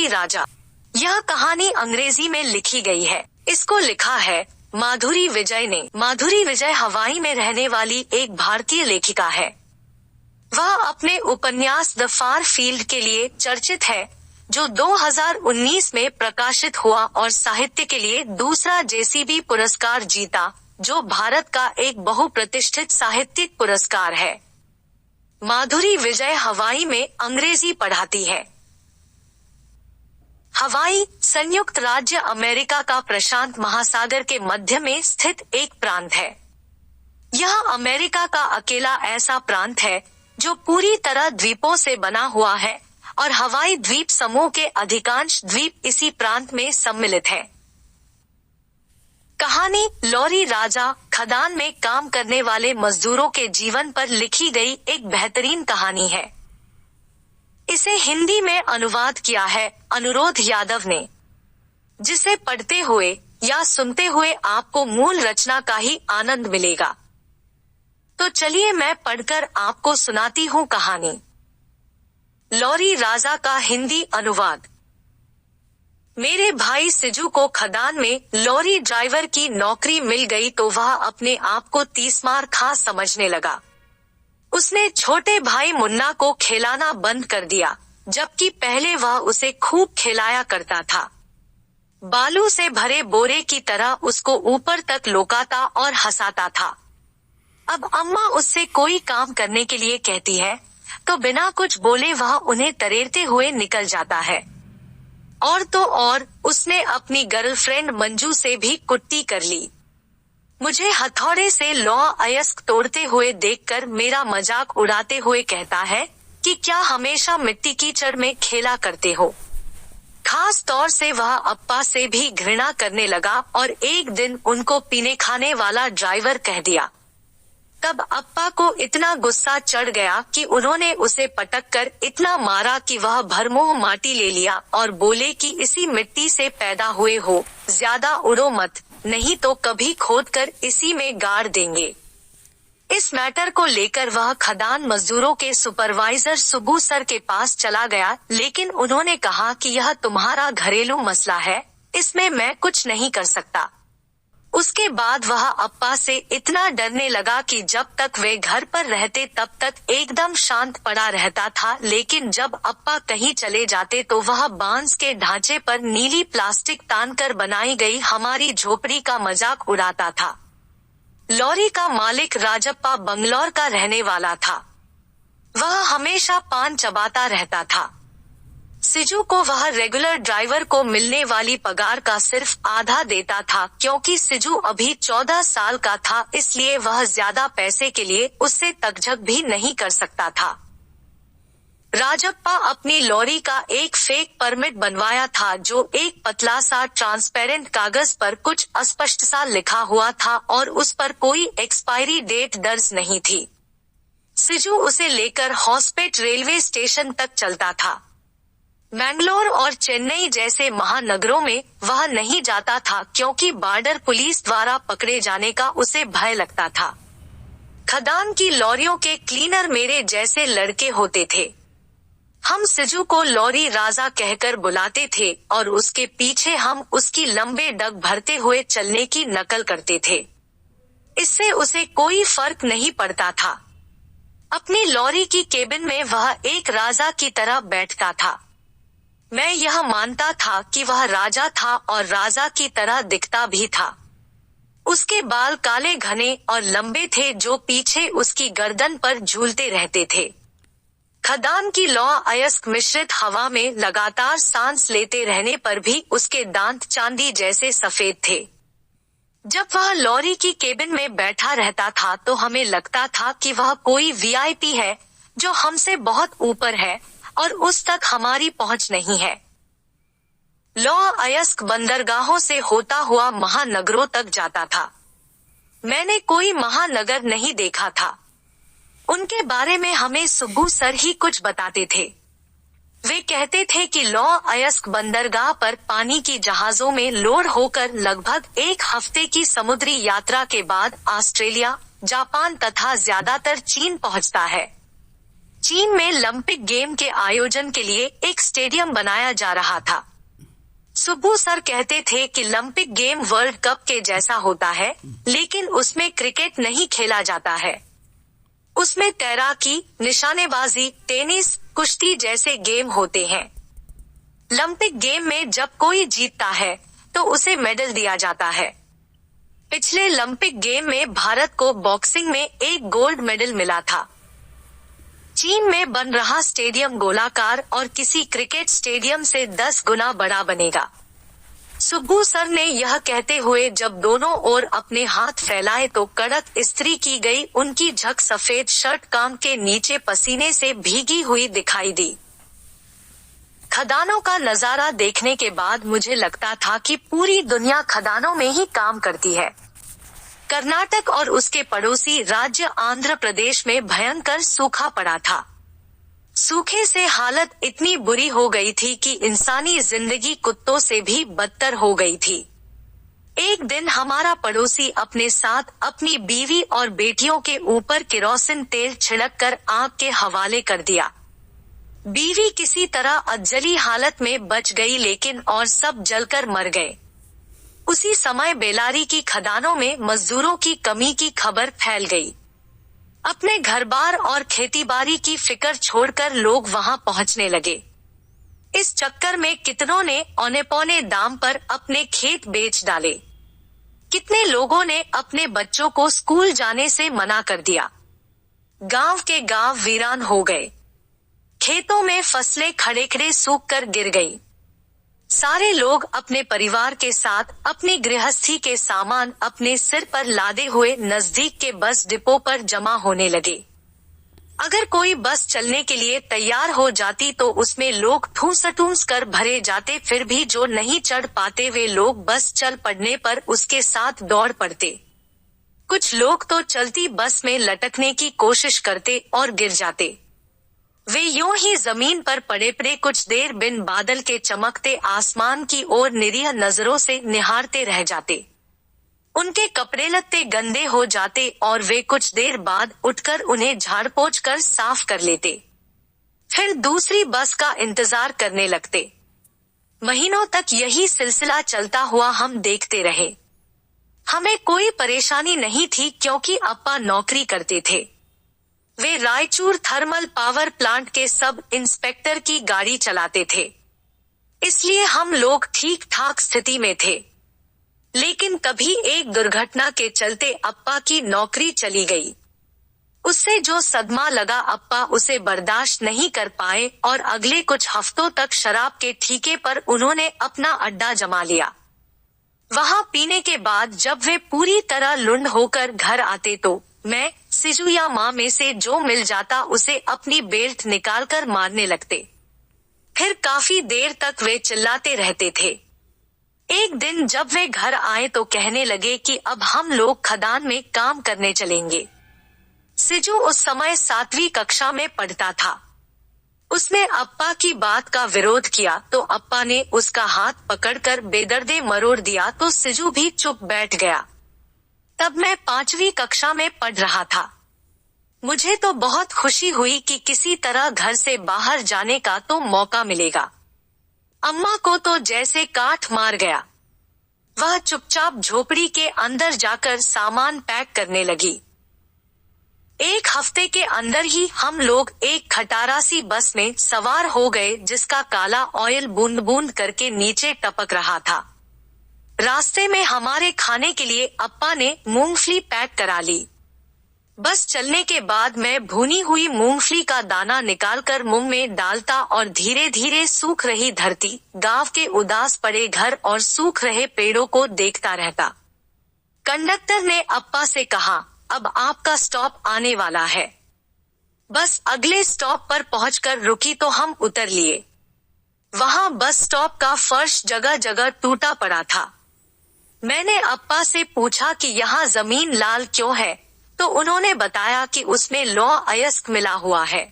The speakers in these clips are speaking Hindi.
राजा। यह कहानी अंग्रेजी में लिखी गई है। इसको लिखा है माधुरी विजय ने। माधुरी विजय हवाई में रहने वाली एक भारतीय लेखिका है। वह अपने उपन्यास द फार फील्ड के लिए चर्चित है, जो 2019 में प्रकाशित हुआ और साहित्य के लिए दूसरा जेसीबी पुरस्कार जीता, जो भारत का एक बहुप्रतिष्ठित साहित्यिक पुरस्कार है। माधुरी विजय हवाई में अंग्रेजी पढ़ाती है। हवाई संयुक्त राज्य अमेरिका का प्रशांत महासागर के मध्य में स्थित एक प्रांत है। यह अमेरिका का अकेला ऐसा प्रांत है जो पूरी तरह द्वीपों से बना हुआ है और हवाई द्वीप समूह के अधिकांश द्वीप इसी प्रांत में सम्मिलित है। कहानी लॉरी राजा खदान में काम करने वाले मजदूरों के जीवन पर लिखी गई एक बेहतरीन कहानी है। इसे हिंदी में अनुवाद किया है अनुरोध यादव ने, जिसे पढ़ते हुए या सुनते हुए आपको मूल रचना का ही आनंद मिलेगा। तो चलिए मैं पढ़कर आपको सुनाती हूँ कहानी। लॉरी राजा का हिंदी अनुवाद। मेरे भाई सिजू को खदान में लॉरी ड्राइवर की नौकरी मिल गई तो वह अपने आप को तीसमार खा समझने लगा। उसने छोटे भाई मुन्ना को खिलाना बंद कर दिया, जबकि पहले वह उसे खूब खिलाया करता था। बालू से भरे बोरे की तरह उसको ऊपर तक लोकाता और हंसाता था। अब अम्मा उससे कोई काम करने के लिए कहती है तो बिना कुछ बोले वह उन्हें तरेरते हुए निकल जाता है। और तो और उसने अपनी गर्लफ्रेंड मंजू से भी कुट्टी कर ली। मुझे हथौड़े से लौ अयस्क तोड़ते हुए देखकर मेरा मजाक उड़ाते हुए कहता है कि क्या हमेशा मिट्टी कीचड़ में खेला करते हो। खास तौर से वह अप्पा से भी घृणा करने लगा और एक दिन उनको पीने खाने वाला ड्राइवर कह दिया। तब अप्पा को इतना गुस्सा चढ़ गया कि उन्होंने उसे पटक कर इतना मारा कि वह भरमोह माटी ले लिया और बोले कि इसी मिट्टी से पैदा हुए हो, ज्यादा उड़ो मत, नहीं तो कभी खोदकर इसी में गाड़ देंगे। इस मैटर को लेकर वह खदान मजदूरों के सुपरवाइजर सुब्बू सर के पास चला गया, लेकिन उन्होंने कहा कि यह तुम्हारा घरेलू मसला है, इसमें मैं कुछ नहीं कर सकता। उसके बाद वह अप्पा से इतना डरने लगा कि जब तक वे घर पर रहते तब तक एकदम शांत पड़ा रहता था, लेकिन जब अप्पा कहीं चले जाते तो वह बांस के ढांचे पर नीली प्लास्टिक तानकर बनाई गई हमारी झोपड़ी का मजाक उड़ाता था। लॉरी का मालिक राजप्पा बंगलौर का रहने वाला था। वह हमेशा पान चबाता रहता था। सिजू को वह रेगुलर ड्राइवर को मिलने वाली पगार का सिर्फ आधा देता था, क्योंकि सिजू अभी 14 साल का था, इसलिए वह ज्यादा पैसे के लिए उससे तकझक भी नहीं कर सकता था। राजप्पा अपनी लॉरी का एक फेक परमिट बनवाया था, जो एक पतला सा ट्रांसपेरेंट कागज पर कुछ अस्पष्ट सा लिखा हुआ था और उस पर कोई एक्सपायरी डेट दर्ज नहीं थी। सिजू उसे लेकर हॉस्पेट रेलवे स्टेशन तक चलता था। मैंगलोर और चेन्नई जैसे महानगरों में वह नहीं जाता था, क्योंकि बॉर्डर पुलिस द्वारा पकड़े जाने का उसे भय लगता था। खदान की लॉरियों के क्लीनर मेरे जैसे लड़के होते थे। हम सिजू को लॉरी राजा कहकर बुलाते थे और उसके पीछे हम उसकी लंबे डग भरते हुए चलने की नकल करते थे। इससे उसे कोई फर्क नहीं पड़ता था। अपनी लॉरी की केबिन में वह एक राजा की तरह बैठता था। मैं यह मानता था कि वह राजा था और राजा की तरह दिखता भी था। उसके बाल काले घने और लंबे थे, जो पीछे उसकी गर्दन पर झूलते रहते थे। खदान की लौ अयस्क मिश्रित हवा में लगातार सांस लेते रहने पर भी उसके दांत चांदी जैसे सफेद थे। जब वह लॉरी की केबिन में बैठा रहता था तो हमें लगता था कि वह कोई वीआईपी है जो हमसे बहुत ऊपर है और उस तक हमारी पहुंच नहीं है। लौ अयस्क बंदरगाहों से होता हुआ महानगरों तक जाता था। मैंने कोई महानगर नहीं देखा था। उनके बारे में हमें सुब्बू सर ही कुछ बताते थे। वे कहते थे कि लौ अयस्क बंदरगाह पर पानी की जहाजों में लोड होकर लगभग एक हफ्ते की समुद्री यात्रा के बाद ऑस्ट्रेलिया, जापान तथा ज्यादातर चीन पहुंचता है। चीन में ओलंपिक गेम के आयोजन के लिए एक स्टेडियम बनाया जा रहा था। सुब्बू सर कहते थे कि ओलंपिक गेम वर्ल्ड कप के जैसा होता है, लेकिन उसमें क्रिकेट नहीं खेला जाता है। उसमें तैराकी, निशानेबाजी, टेनिस, कुश्ती जैसे गेम होते हैं। ओलंपिक गेम में जब कोई जीतता है तो उसे मेडल दिया जाता है। पिछले ओलंपिक गेम में भारत को बॉक्सिंग में एक गोल्ड मेडल मिला था। चीन में बन रहा स्टेडियम गोलाकार और किसी क्रिकेट स्टेडियम से 10 गुना बड़ा बनेगा। सुब्बू सर ने यह कहते हुए जब दोनों ओर अपने हाथ फैलाए तो कड़क इस्त्री की गई उनकी झक सफेद शर्ट काम के नीचे पसीने से भीगी हुई दिखाई दी। खदानों का नजारा देखने के बाद मुझे लगता था कि पूरी दुनिया खदानों में ही काम करती है। कर्नाटक और उसके पड़ोसी राज्य आंध्र प्रदेश में भयंकर सूखा पड़ा था। सूखे से हालत इतनी बुरी हो गई थी कि इंसानी जिंदगी कुत्तों से भी बदतर हो गई थी। एक दिन हमारा पड़ोसी अपने साथ अपनी बीवी और बेटियों के ऊपर केरोसिन तेल छिड़क कर आग के हवाले कर दिया। बीवी किसी तरह अधजली हालत में बच गई, लेकिन और सब जलकर मर गए। उसी समय बेलारी की खदानों में मजदूरों की कमी की खबर फैल गई। अपने घर-बार और खेतीबाड़ी की फिक्र छोड़कर लोग वहां पहुंचने लगे। इस चक्कर में कितनों ने औने-पौने दाम पर अपने खेत बेच डाले। कितने लोगों ने अपने बच्चों को स्कूल जाने से मना कर दिया। गांव के गांव वीरान हो गए। खेतों में फसलें खड़े-खड़े सूख कर गिर गई। सारे लोग अपने परिवार के साथ अपनी गृहस्थी के सामान अपने सिर पर लादे हुए नजदीक के बस डिपो पर जमा होने लगे। अगर कोई बस चलने के लिए तैयार हो जाती तो उसमें लोग ठूस कर भरे जाते, फिर भी जो नहीं चढ़ पाते वे लोग बस चल पड़ने पर उसके साथ दौड़ पड़ते। कुछ लोग तो चलती बस में लटकने की कोशिश करते और गिर जाते। वे यूं ही जमीन पर पड़े पड़े कुछ देर बिन बादल के चमकते आसमान की ओर निरीह नजरों से निहारते रह जाते। उनके कपड़े लत्ते गंदे हो जाते और वे कुछ देर बाद उठकर उन्हें झाड़ पोंछ कर साफ कर लेते। फिर दूसरी बस का इंतजार करने लगते। महीनों तक यही सिलसिला चलता हुआ हम देखते रहे। हमें कोई परेशानी नहीं थी क्योंकि अप्पा नौकरी करते थे। वे रायचूर थर्मल पावर प्लांट के सब इंस्पेक्टर की गाड़ी चलाते थे, इसलिए हम लोग ठीक ठाक स्थिति में थे। लेकिन कभी एक दुर्घटना के चलते अप्पा की नौकरी चली गई। उससे जो सदमा लगा अप्पा उसे बर्दाश्त नहीं कर पाए और अगले कुछ हफ्तों तक शराब के ठेके पर उन्होंने अपना अड्डा जमा लिया। वहां पीने के बाद जब वे पूरी तरह लुंड होकर घर आते तो मैं, सिजू या माँ में से जो मिल जाता उसे अपनी बेल्ट निकालकर मारने लगते। फिर काफी देर तक वे चिल्लाते रहते थे। एक दिन जब वे घर आए तो कहने लगे कि अब हम लोग खदान में काम करने चलेंगे। सिजू उस समय 7वीं कक्षा में पढ़ता था। उसने अप्पा की बात का विरोध किया तो अप्पा ने उसका हाथ पकड़कर बेदर्दे मरोड़ दिया तो सिजू भी चुप बैठ गया। तब मैं 5वीं कक्षा में पढ़ रहा था। मुझे तो बहुत खुशी हुई कि किसी तरह घर से बाहर जाने का तो मौका मिलेगा। अम्मा को तो जैसे काठ मार गया। वह चुपचाप झोपड़ी के अंदर जाकर सामान पैक करने लगी। एक हफ्ते के अंदर ही हम लोग एक खटारा सी बस में सवार हो गए जिसका काला ऑयल बूंद बूंद करके नीचे टपक रहा था। रास्ते में हमारे खाने के लिए अप्पा ने मूंगफली पैक करा ली। बस चलने के बाद मैं भुनी हुई मूंगफली का दाना निकालकर मुंह में डालता और धीरे धीरे सूख रही धरती, गांव के उदास पड़े घर और सूख रहे पेड़ों को देखता रहता। कंडक्टर ने अप्पा से कहा, अब आपका स्टॉप आने वाला है। बस अगले स्टॉप पर पहुंचकर रुकी तो हम उतर लिए। वहां बस स्टॉप का फर्श जगह जगह टूटा पड़ा था। मैंने अप्पा से पूछा कि यहाँ जमीन लाल क्यों है, तो उन्होंने बताया कि उसमें लौह अयस्क मिला हुआ है।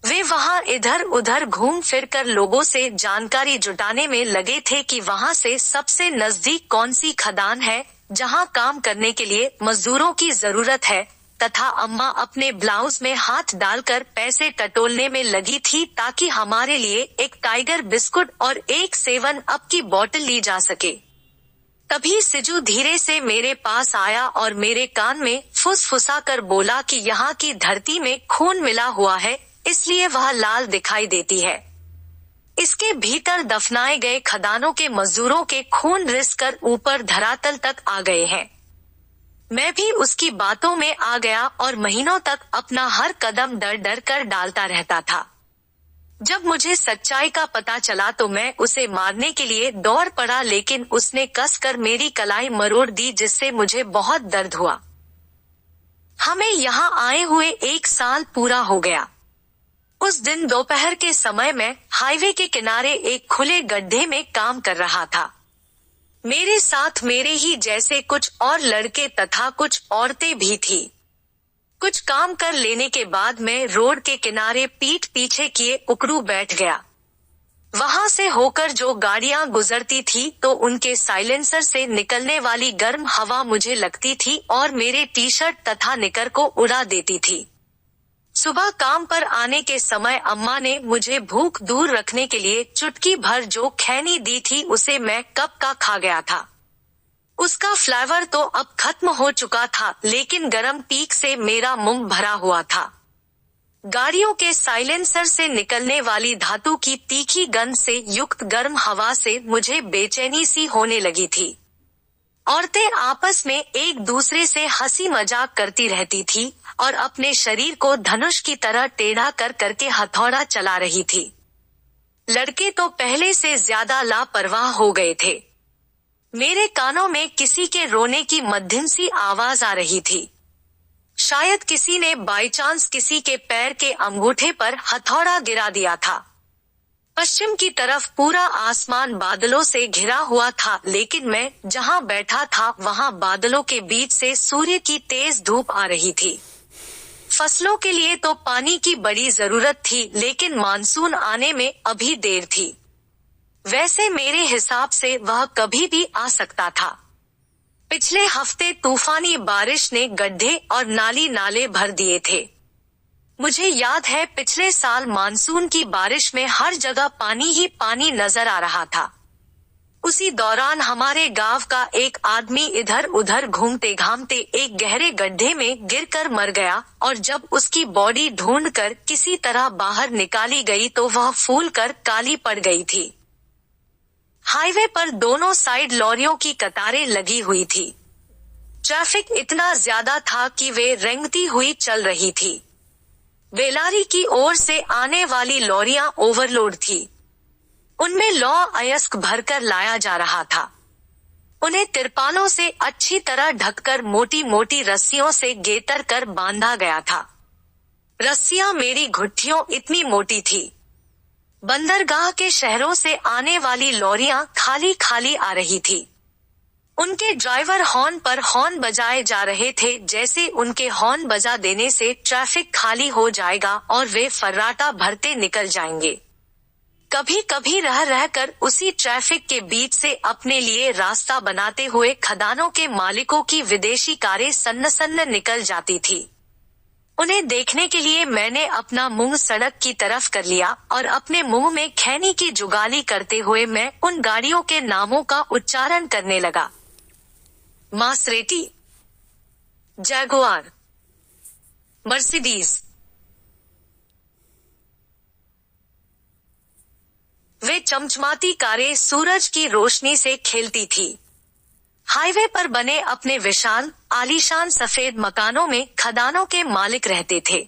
वे वहां इधर उधर घूम फिर कर लोगों से जानकारी जुटाने में लगे थे कि वहां से सबसे नजदीक कौन सी खदान है जहां काम करने के लिए मजदूरों की जरूरत है, तथा अम्मा अपने ब्लाउज में हाथ डालकर पैसे टटोलने में लगी थी ताकि हमारे लिए एक टाइगर बिस्कुट और एक 7 अप की बोतल ली जा सके। तभी सिजू धीरे से मेरे पास आया और मेरे कान में फुसफुसा कर बोला कि यहाँ की धरती में खून मिला हुआ है, इसलिए वह लाल दिखाई देती है। इसके भीतर दफनाए गए खदानों के मजदूरों के खून रिस कर ऊपर धरातल तक आ गए हैं। मैं भी उसकी बातों में आ गया और महीनों तक अपना हर कदम डर डर कर डालता रहता था। जब मुझे सच्चाई का पता चला तो मैं उसे मारने के लिए दौड़ पड़ा, लेकिन उसने कसकर मेरी कलाई मरोड़ दी, जिससे मुझे बहुत दर्द हुआ। हमें यहाँ आए हुए 1 साल पूरा हो गया। उस दिन दोपहर के समय में हाईवे के किनारे एक खुले गड्ढे में काम कर रहा था। मेरे साथ मेरे ही जैसे कुछ और लड़के तथा कुछ औरतें भी थी। कुछ काम कर लेने के बाद मैं रोड के किनारे पीठ पीछे किए उकड़ू बैठ गया। वहां से होकर जो गाड़ियां गुजरती थी तो उनके साइलेंसर से निकलने वाली गर्म हवा मुझे लगती थी और मेरे टी शर्ट तथा निकर को उड़ा देती थी। सुबह काम पर आने के समय अम्मा ने मुझे भूख दूर रखने के लिए चुटकी भर जो खैनी दी थी उसे मैं कब का खा गया था। उसका फ्लेवर तो अब खत्म हो चुका था, लेकिन गरम पीक से मेरा मुंह भरा हुआ था। गाड़ियों के साइलेंसर से निकलने वाली धातु की तीखी गंध से युक्त गर्म हवा से मुझे बेचैनी सी होने लगी थी। औरतें आपस में एक दूसरे से हंसी मजाक करती रहती थी और अपने शरीर को धनुष की तरह टेढ़ा कर करके हथौड़ा चला रही थी। लड़के तो पहले से ज्यादा लापरवाह हो गए थे। मेरे कानों में किसी के रोने की मध्यम सी आवाज आ रही थी। शायद किसी ने बाई चांस किसी के पैर के अंगूठे पर हथौड़ा गिरा दिया था। पश्चिम की तरफ पूरा आसमान बादलों से घिरा हुआ था, लेकिन मैं जहां बैठा था वहां बादलों के बीच से सूर्य की तेज धूप आ रही थी। फसलों के लिए तो पानी की बड़ी जरूरत थी, लेकिन मानसून आने में अभी देर थी। वैसे मेरे हिसाब से वह कभी भी आ सकता था। पिछले हफ्ते तूफानी बारिश ने गड्ढे और नाली नाले भर दिए थे। मुझे याद है पिछले साल मानसून की बारिश में हर जगह पानी ही पानी नजर आ रहा था। उसी दौरान हमारे गांव का एक आदमी इधर उधर घूमते घामते एक गहरे गड्ढे में गिरकर मर गया और जब उसकी बॉडी ढूंढकर किसी तरह बाहर निकाली गई तो वह फूल कर काली पड़ गई थी। हाईवे पर दोनों साइड लॉरियों की कतारें लगी हुई थी। ट्रैफिक इतना ज्यादा था कि वे रेंगती हुई चल रही थी। बेलारी की ओर से आने वाली लॉरियां ओवरलोड थी। उनमें लौ अयस्क भरकर लाया जा रहा था। उन्हें तिरपालों से अच्छी तरह ढककर मोटी मोटी रस्सियों से गेतर कर बांधा गया था। रस्सियां मेरी घुट्टियों इतनी मोटी थी। बंदरगाह के शहरों से आने वाली लॉरियां खाली खाली आ रही थी। उनके ड्राइवर हॉर्न पर हॉर्न बजाए जा रहे थे, जैसे उनके हॉर्न बजा देने से ट्रैफिक खाली हो जाएगा और वे फर्राटा भरते निकल जाएंगे। कभी कभी रह रहकर उसी ट्रैफिक के बीच से अपने लिए रास्ता बनाते हुए खदानों के मालिकों की विदेशी कारें सन्न सन्न निकल जाती थी। उन्हें देखने के लिए मैंने अपना मुंह सड़क की तरफ कर लिया और अपने मुंह में खैनी की जुगाली करते हुए मैं उन गाड़ियों के नामों का उच्चारण करने लगा। मासरेटी, जैगुआर, मर्सिडीज। वे चमचमाती कारें सूरज की रोशनी से खेलती थी। हाईवे पर बने अपने विशाल आलीशान सफेद मकानों में खदानों के मालिक रहते थे।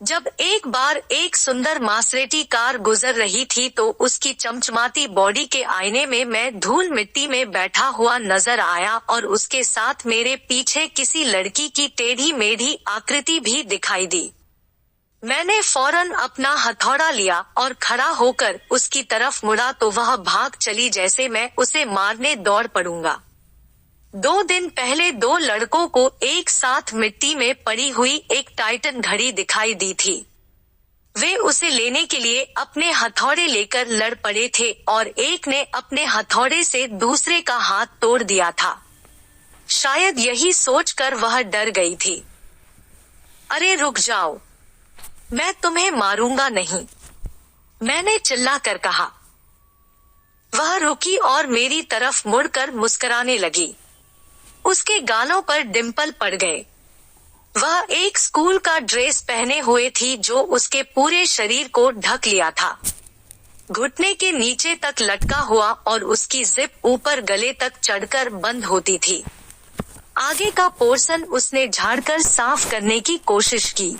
जब एक बार एक सुंदर मासरेटी कार गुजर रही थी तो उसकी चमचमाती बॉडी के आईने में मैं धूल मिट्टी में बैठा हुआ नजर आया और उसके साथ मेरे पीछे किसी लड़की की टेढ़ी मेढ़ी आकृति भी दिखाई दी। मैंने फौरन अपना हथौड़ा लिया और खड़ा होकर उसकी तरफ मुड़ा तो वह भाग चली जैसे मैं उसे मारने दौड़ पड़ूंगा। 2 दिन पहले 2 लड़कों को एक साथ मिट्टी में पड़ी हुई एक टाइटन घड़ी दिखाई दी थी। वे उसे लेने के लिए अपने हथौड़े लेकर लड़ पड़े थे और एक ने अपने हथौड़े से दूसरे का हाथ तोड़ दिया था। शायद यही सोचकर वह डर गई थी। अरे रुक जाओ, मैं तुम्हें मारूंगा नहीं, मैंने चिल्ला कर कहा। वह रुकी और मेरी तरफ मुड़कर मुस्कुराने लगी। उसके गालों पर डिंपल पड़ गए। वह एक स्कूल का ड्रेस पहने हुए थी जो उसके पूरे शरीर को ढक लिया था। घुटने के नीचे तक लटका हुआ और उसकी जिप ऊपर गले तक चढ़कर बंद होती थी। आगे का पोर्शन उसने झाड़कर साफ करने की कोशिश की।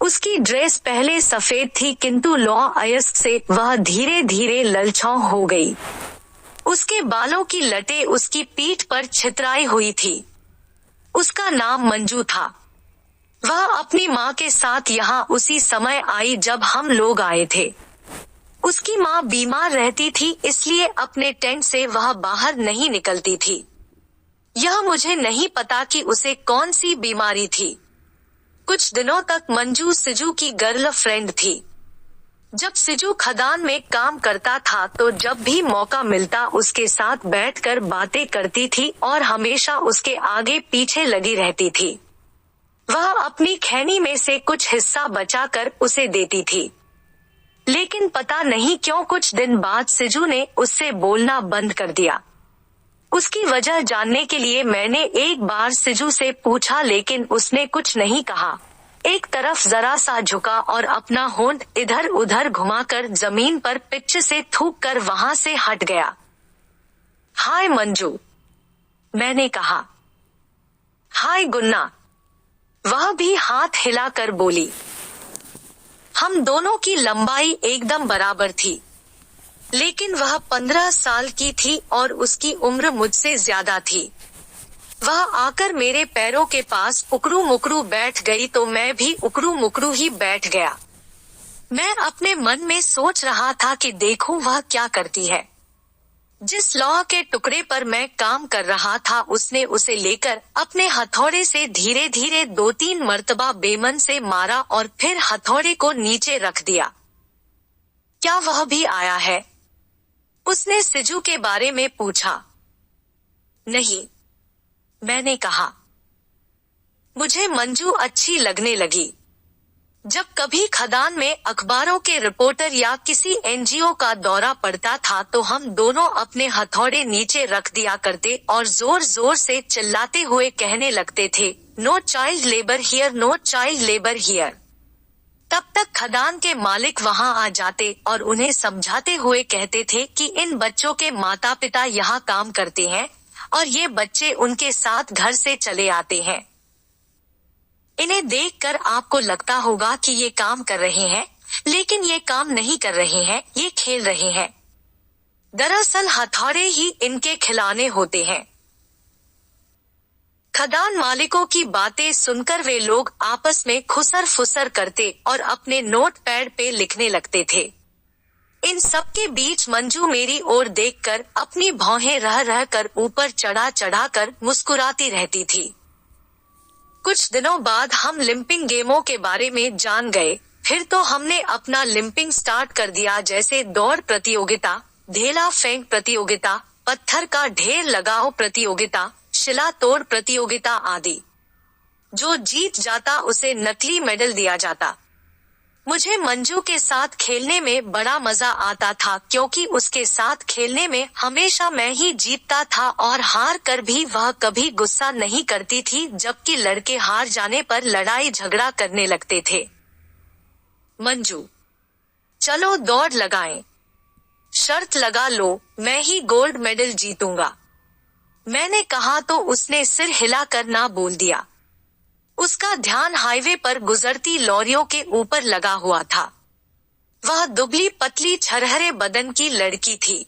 उसकी ड्रेस पहले सफेद थी किंतु लौ अयस्क से वह धीरे धीरे ललचाऊ हो गई। उसके बालों की लटें उसकी पीठ पर छितराई हुई थी। उसका नाम मंजू था। वह अपनी माँ के साथ यहाँ उसी समय आई जब हम लोग आए थे। उसकी माँ बीमार रहती थी इसलिए अपने टेंट से वह बाहर नहीं निकलती थी। यह मुझे नहीं पता कि उसे कौन सी बीमारी थी। कुछ दिनों तक मंजू सिजू की गर्लफ्रेंड थी। जब सिजू खदान में काम करता था तो जब भी मौका मिलता उसके साथ बैठकर बातें करती थी और हमेशा उसके आगे पीछे लगी रहती थी। वह अपनी खैनी में से कुछ हिस्सा बचाकर उसे देती थी। लेकिन पता नहीं क्यों कुछ दिन बाद सिजू ने उससे बोलना बंद कर दिया। उसकी वजह जानने के लिए मैंने एक बार सिजू से पूछा लेकिन उसने कुछ नहीं कहा। एक तरफ जरा सा झुका और अपना होंठ इधर उधर घुमाकर जमीन पर पिच से थूक कर वहां से हट गया। हाय मंजू, मैंने कहा। हाय गुन्ना, वह भी हाथ हिलाकर बोली। हम दोनों की लंबाई एकदम बराबर थी, लेकिन वह 15 साल की थी और उसकी उम्र मुझसे ज्यादा थी। वह आकर मेरे पैरों के पास उकड़ू मुकड़ू बैठ गई तो मैं भी उकड़ू मुकड़ू ही बैठ गया। मैं अपने मन में सोच रहा था कि देखूं वह क्या करती है। जिस लौह के टुकड़े पर मैं काम कर रहा था उसने उसे लेकर अपने हथौड़े से धीरे धीरे 2-3 मर्तबा बेमन से मारा और फिर हथौड़े को नीचे रख दिया। क्या वह भी आया है? उसने सिजू के बारे में पूछा। नहीं, मैंने कहा। मुझे मंजू अच्छी लगने लगी। जब कभी खदान में अखबारों के रिपोर्टर या किसी एनजीओ का दौरा पड़ता था तो हम दोनों अपने हथौड़े नीचे रख दिया करते और जोर जोर से चिल्लाते हुए कहने लगते थे, no child labour here, no child labour here. तब तक खदान के मालिक वहां आ जाते और उन्हें समझाते हुए कहते थे कि इन बच्चों के माता पिता यहाँ काम करते हैं और ये बच्चे उनके साथ घर से चले आते हैं। इन्हें देखकर आपको लगता होगा कि ये काम कर रहे हैं, लेकिन ये काम नहीं कर रहे हैं, ये खेल रहे हैं। दरअसल हथौड़े ही इनके खिलौने होते हैं। खदान मालिकों की बातें सुनकर वे लोग आपस में खुसर फुसर करते और अपने नोट पैड पे लिखने लगते थे। इन सब के बीच मंजू मेरी ओर देखकर अपनी भौहें रह रह कर ऊपर चढ़ा चढ़ा कर मुस्कुराती रहती थी। कुछ दिनों बाद हम लिंपिंग गेमों के बारे में जान गए। फिर तो हमने अपना लिंपिंग स्टार्ट कर दिया, जैसे दौड़ प्रतियोगिता, ढेला फेंक प्रतियोगिता, पत्थर का ढेर लगाओ प्रतियोगिता, शिला तोड़ प्रतियोगिता आदि। जो जीत जाता उसे नकली मेडल दिया जाता। मुझे मंजू के साथ खेलने में बड़ा मजा आता था क्योंकि उसके साथ खेलने में हमेशा मैं ही जीतता था और हार कर भी वह कभी गुस्सा नहीं करती थी, जबकि लड़के हार जाने पर लड़ाई झगड़ा करने लगते थे। मंजू, चलो दौड़ लगाएं। शर्त लगा लो, मैं ही गोल्ड मेडल जीतूंगा। मैंने कहा तो उसने सिर हिलाकर ना बोल दिया। उसका ध्यान हाईवे पर गुजरती लॉरियों के ऊपर लगा हुआ था। वह दुबली पतली छरहरे बदन की लड़की थी।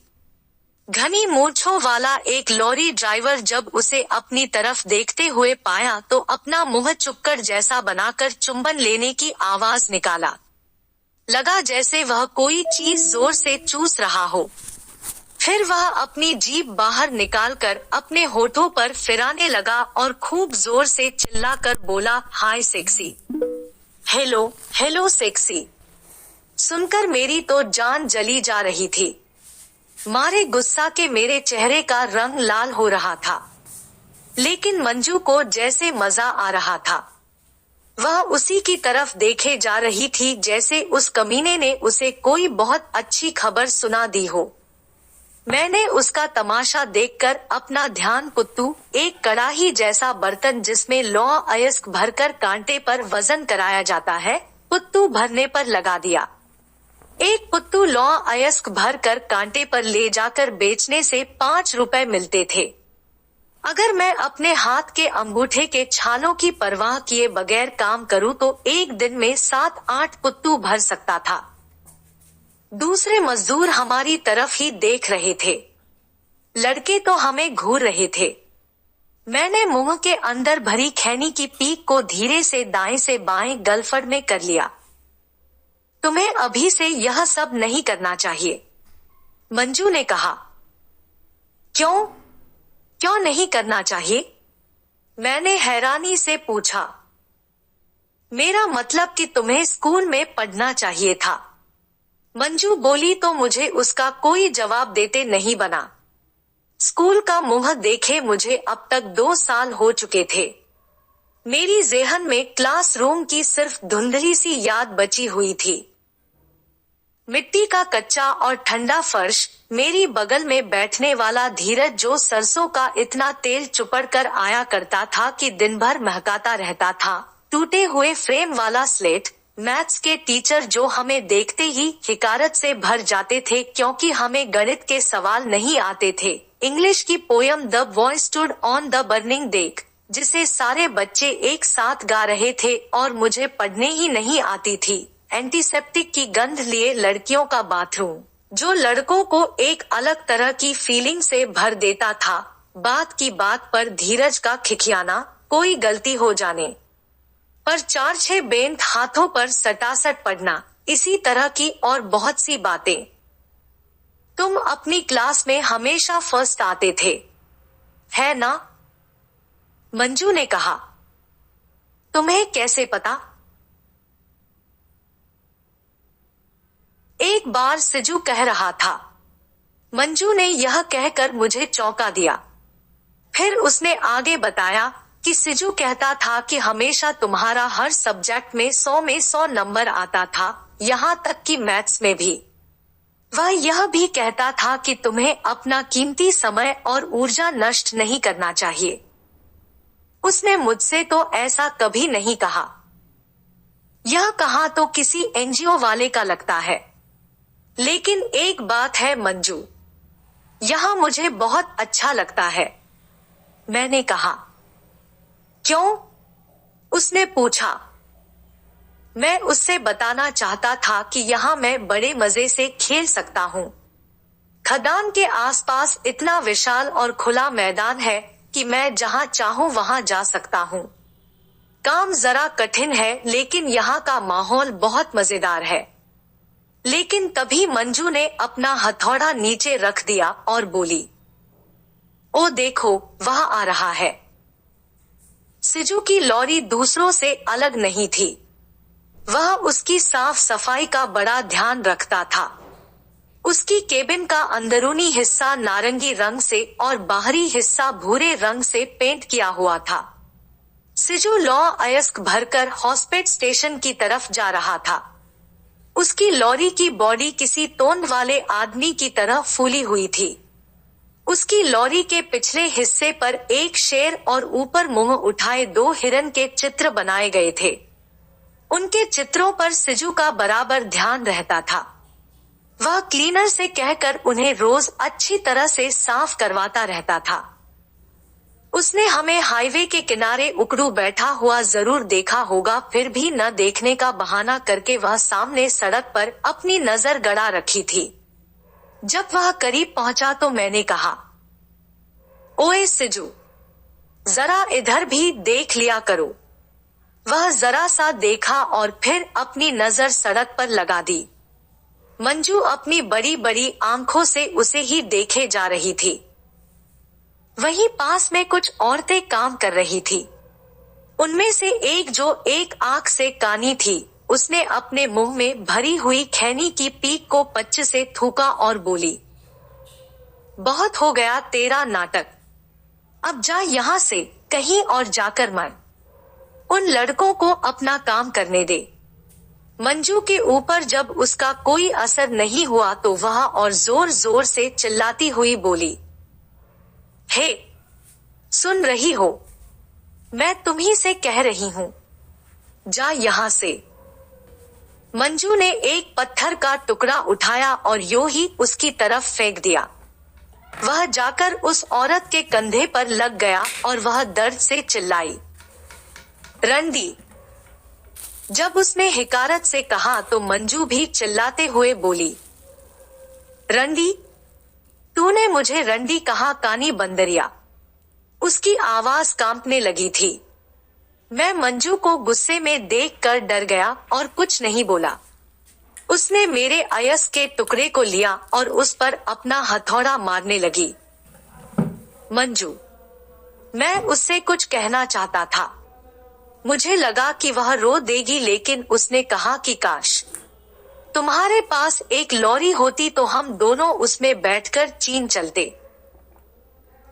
घनी मूंछों वाला एक लॉरी ड्राइवर जब उसे अपनी तरफ देखते हुए पाया तो अपना मुंह चुपकर जैसा बनाकर चुंबन लेने की आवाज निकाला। लगा जैसे वह कोई चीज जोर से चूस रहा हो। फिर वह अपनी जीभ बाहर निकालकर अपने होठों पर फिराने लगा और खूब जोर से चिल्लाकर बोला, हाय सेक्सी, हेलो हेलो सेक्सी। सुनकर मेरी तो जान जली जा रही थी। मारे गुस्सा के मेरे चेहरे का रंग लाल हो रहा था, लेकिन मंजू को जैसे मजा आ रहा था। वह उसी की तरफ देखे जा रही थी जैसे उस कमीने ने उसे कोई बहुत अच्छी खबर सुना दी हो। मैंने उसका तमाशा देखकर अपना ध्यान पुत्तू, एक कड़ाही जैसा बर्तन जिसमें लौह अयस्क भरकर कांटे पर वजन कराया जाता है, पुत्तू भरने पर लगा दिया। एक पुत्तू लौह अयस्क भरकर कांटे पर ले जाकर बेचने से 5 रुपए मिलते थे। अगर मैं अपने हाथ के अंगूठे के छालों की परवाह किए बगैर काम करूं तो एक दिन में 7-8 पुत्तू भर सकता था। दूसरे मजदूर हमारी तरफ ही देख रहे थे। लड़के तो हमें घूर रहे थे। मैंने मुंह के अंदर भरी खैनी की पीक को धीरे से दाएं से बाएं गलफड़ में कर लिया। तुम्हें अभी से यह सब नहीं करना चाहिए, मंजू ने कहा। क्यों? क्यों नहीं करना चाहिए? मैंने हैरानी से पूछा। मेरा मतलब कि तुम्हें स्कूल में पढ़ना चाहिए था, मंजू बोली तो मुझे उसका कोई जवाब देते नहीं बना। स्कूल का मुंह देखे मुझे अब तक 2 साल हो चुके थे। मेरी ज़हन में क्लासरूम की सिर्फ धुंधली सी याद बची हुई थी। मिट्टी का कच्चा और ठंडा फर्श, मेरी बगल में बैठने वाला धीरज जो सरसों का इतना तेल चुपड़ कर आया करता था कि दिन भर महकाता रहता था, टूटे हुए फ्रेम वाला स्लेट, मैथ्स के टीचर जो हमें देखते ही हिकारत से भर जाते थे क्योंकि हमें गणित के सवाल नहीं आते थे, इंग्लिश की poem the boy stood on the burning deck जिसे सारे बच्चे एक साथ गा रहे थे और मुझे पढ़ने ही नहीं आती थी, एंटीसेप्टिक की गंध लिए लड़कियों का बाथरूम जो लड़कों को एक अलग तरह की फीलिंग से भर देता था, बात की बात पर धीरज का खिखियाना, कोई गलती हो जाने पर 4-6 बेंत हाथों पर सटासट पड़ना, इसी तरह की और बहुत सी बातें। तुम अपनी क्लास में हमेशा फर्स्ट आते थे, है ना? मंजू ने कहा। तुम्हें कैसे पता? एक बार सिजू कह रहा था। मंजू ने यह कहकर मुझे चौंका दिया। फिर उसने आगे बताया कि सिजू कहता था कि हमेशा तुम्हारा हर सब्जेक्ट में 100 में 100 नंबर आता था, यहाँ तक कि मैथ्स में भी। वह यह भी कहता था कि तुम्हें अपना कीमती समय और ऊर्जा नष्ट नहीं करना चाहिए। उसने मुझसे तो ऐसा कभी नहीं कहा। यह कहा तो किसी एनजीओ वाले का लगता है। लेकिन एक बात है मंजू, यह मुझे बहुत अच्छा लगता है, मैंने कहा। क्यों? उसने पूछा। मैं उससे बताना चाहता था कि यहाँ मैं बड़े मजे से खेल सकता हूँ। खदान के आसपास इतना विशाल और खुला मैदान है कि मैं जहाँ चाहूँ वहाँ जा सकता हूँ। काम जरा कठिन है लेकिन यहाँ का माहौल बहुत मजेदार है। लेकिन तभी मंजू ने अपना हथौड़ा नीचे रख दिया और बोली, ओ देखो, वह आ रहा है। सिजू की लॉरी दूसरों से अलग नहीं थी। वह उसकी साफ सफाई का बड़ा ध्यान रखता था। उसकी केबिन का अंदरूनी हिस्सा नारंगी रंग से और बाहरी हिस्सा भूरे रंग से पेंट किया हुआ था। सिजू लौह अयस्क भरकर हॉस्पिटल स्टेशन की तरफ जा रहा था। उसकी लॉरी की बॉडी किसी तोंद वाले आदमी की तरह फूली हुई थी। उसकी लॉरी के पिछले हिस्से पर एक शेर और ऊपर मुंह उठाए 2 हिरन के चित्र बनाए गए थे। उनके चित्रों पर सिजू का बराबर ध्यान रहता था। वह क्लीनर से कहकर उन्हें रोज अच्छी तरह से साफ करवाता रहता था। उसने हमें हाईवे के किनारे उकड़ू बैठा हुआ जरूर देखा होगा, फिर भी न देखने का बहाना करके वह सामने सड़क पर अपनी नजर गड़ा रखी थी। जब वह करीब पहुंचा तो मैंने कहा, ओए सिजू, जरा इधर भी देख लिया करो। वह जरा सा देखा और फिर अपनी नजर सड़क पर लगा दी। मंजू अपनी बड़ी बड़ी आंखों से उसे ही देखे जा रही थी। वहीं पास में कुछ औरतें काम कर रही थी। उनमें से एक जो एक आंख से कानी थी, उसने अपने मुंह में भरी हुई खैनी की पीक को पच्च से थूका और बोली, बहुत हो गया तेरा नाटक, अब जा यहाँ से, कहीं और जाकर मर। उन लड़कों को अपना काम करने दे। मंजू के ऊपर जब उसका कोई असर नहीं हुआ तो वह और जोर जोर से चिल्लाती हुई बोली, हे, सुन रही हो? मैं तुम्ही से कह रही हूँ, जा यहाँ से। मंजू ने एक पत्थर का टुकड़ा उठाया और यूं ही उसकी तरफ फेंक दिया। वह जाकर उस औरत के कंधे पर लग गया और वह दर्द से चिल्लाई, रंडी। जब उसने हिकारत से कहा तो मंजू भी चिल्लाते हुए बोली, रंडी, तूने मुझे रंडी कहा कानी बंदरिया। उसकी आवाज कांपने लगी थी। मैं मंजू को गुस्से में देखकर डर गया और कुछ नहीं बोला। उसने मेरे अयस के टुकड़े को लिया और उस पर अपना हथौड़ा मारने लगी। मंजू, मैं उससे कुछ कहना चाहता था। मुझे लगा कि वह रो देगी, लेकिन उसने कहा कि काश तुम्हारे पास एक लॉरी होती तो हम दोनों उसमें बैठकर चीन चलते।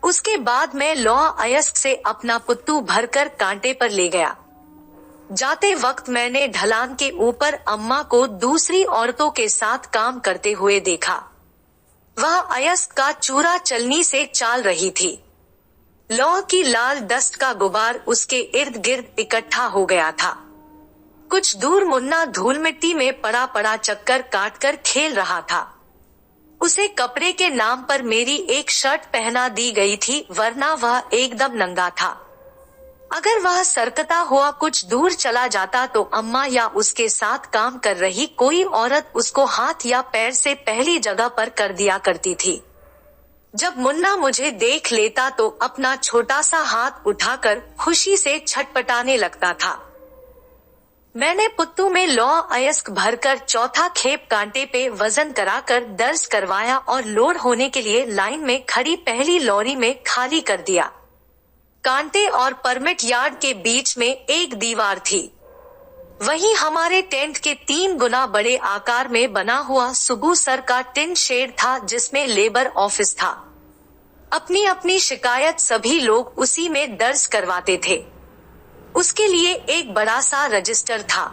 उसके बाद मैं लौ अयस्क से अपना पुत्तू भरकर कांटे पर ले गया। जाते वक्त मैंने ढलान के ऊपर अम्मा को दूसरी औरतों के साथ काम करते हुए देखा। वह अयस्क का चूरा चलनी से चाल रही थी। लौ की लाल डस्ट का गुबार उसके इर्द गिर्द इकट्ठा हो गया था। कुछ दूर मुन्ना धूल मिट्टी में पड़ा पड़ा चक्कर काटकर खेल रहा था। उसे कपड़े के नाम पर मेरी एक शर्ट पहना दी गई थी, वरना वह एकदम नंगा था। अगर वह सरकता हुआ कुछ दूर चला जाता तो अम्मा या उसके साथ काम कर रही कोई औरत उसको हाथ या पैर से पहली जगह पर कर दिया करती थी। जब मुन्ना मुझे देख लेता तो अपना छोटा सा हाथ उठाकर खुशी से छटपटाने लगता था। मैंने पुत्तू में लौ अयस्क भरकर चौथा खेप कांटे पे वजन कराकर दर्ज करवाया और लोड होने के लिए लाइन में खड़ी पहली लॉरी में खाली कर दिया। कांटे और परमिट यार्ड के बीच में एक दीवार थी। वहीं हमारे टेंट के 3 गुना बड़े आकार में बना हुआ सुबू सर का टिन शेड था, जिसमें लेबर ऑफिस था। अपनी अपनी शिकायत सभी लोग उसी में दर्ज करवाते थे। उसके लिए एक बड़ा सा रजिस्टर था।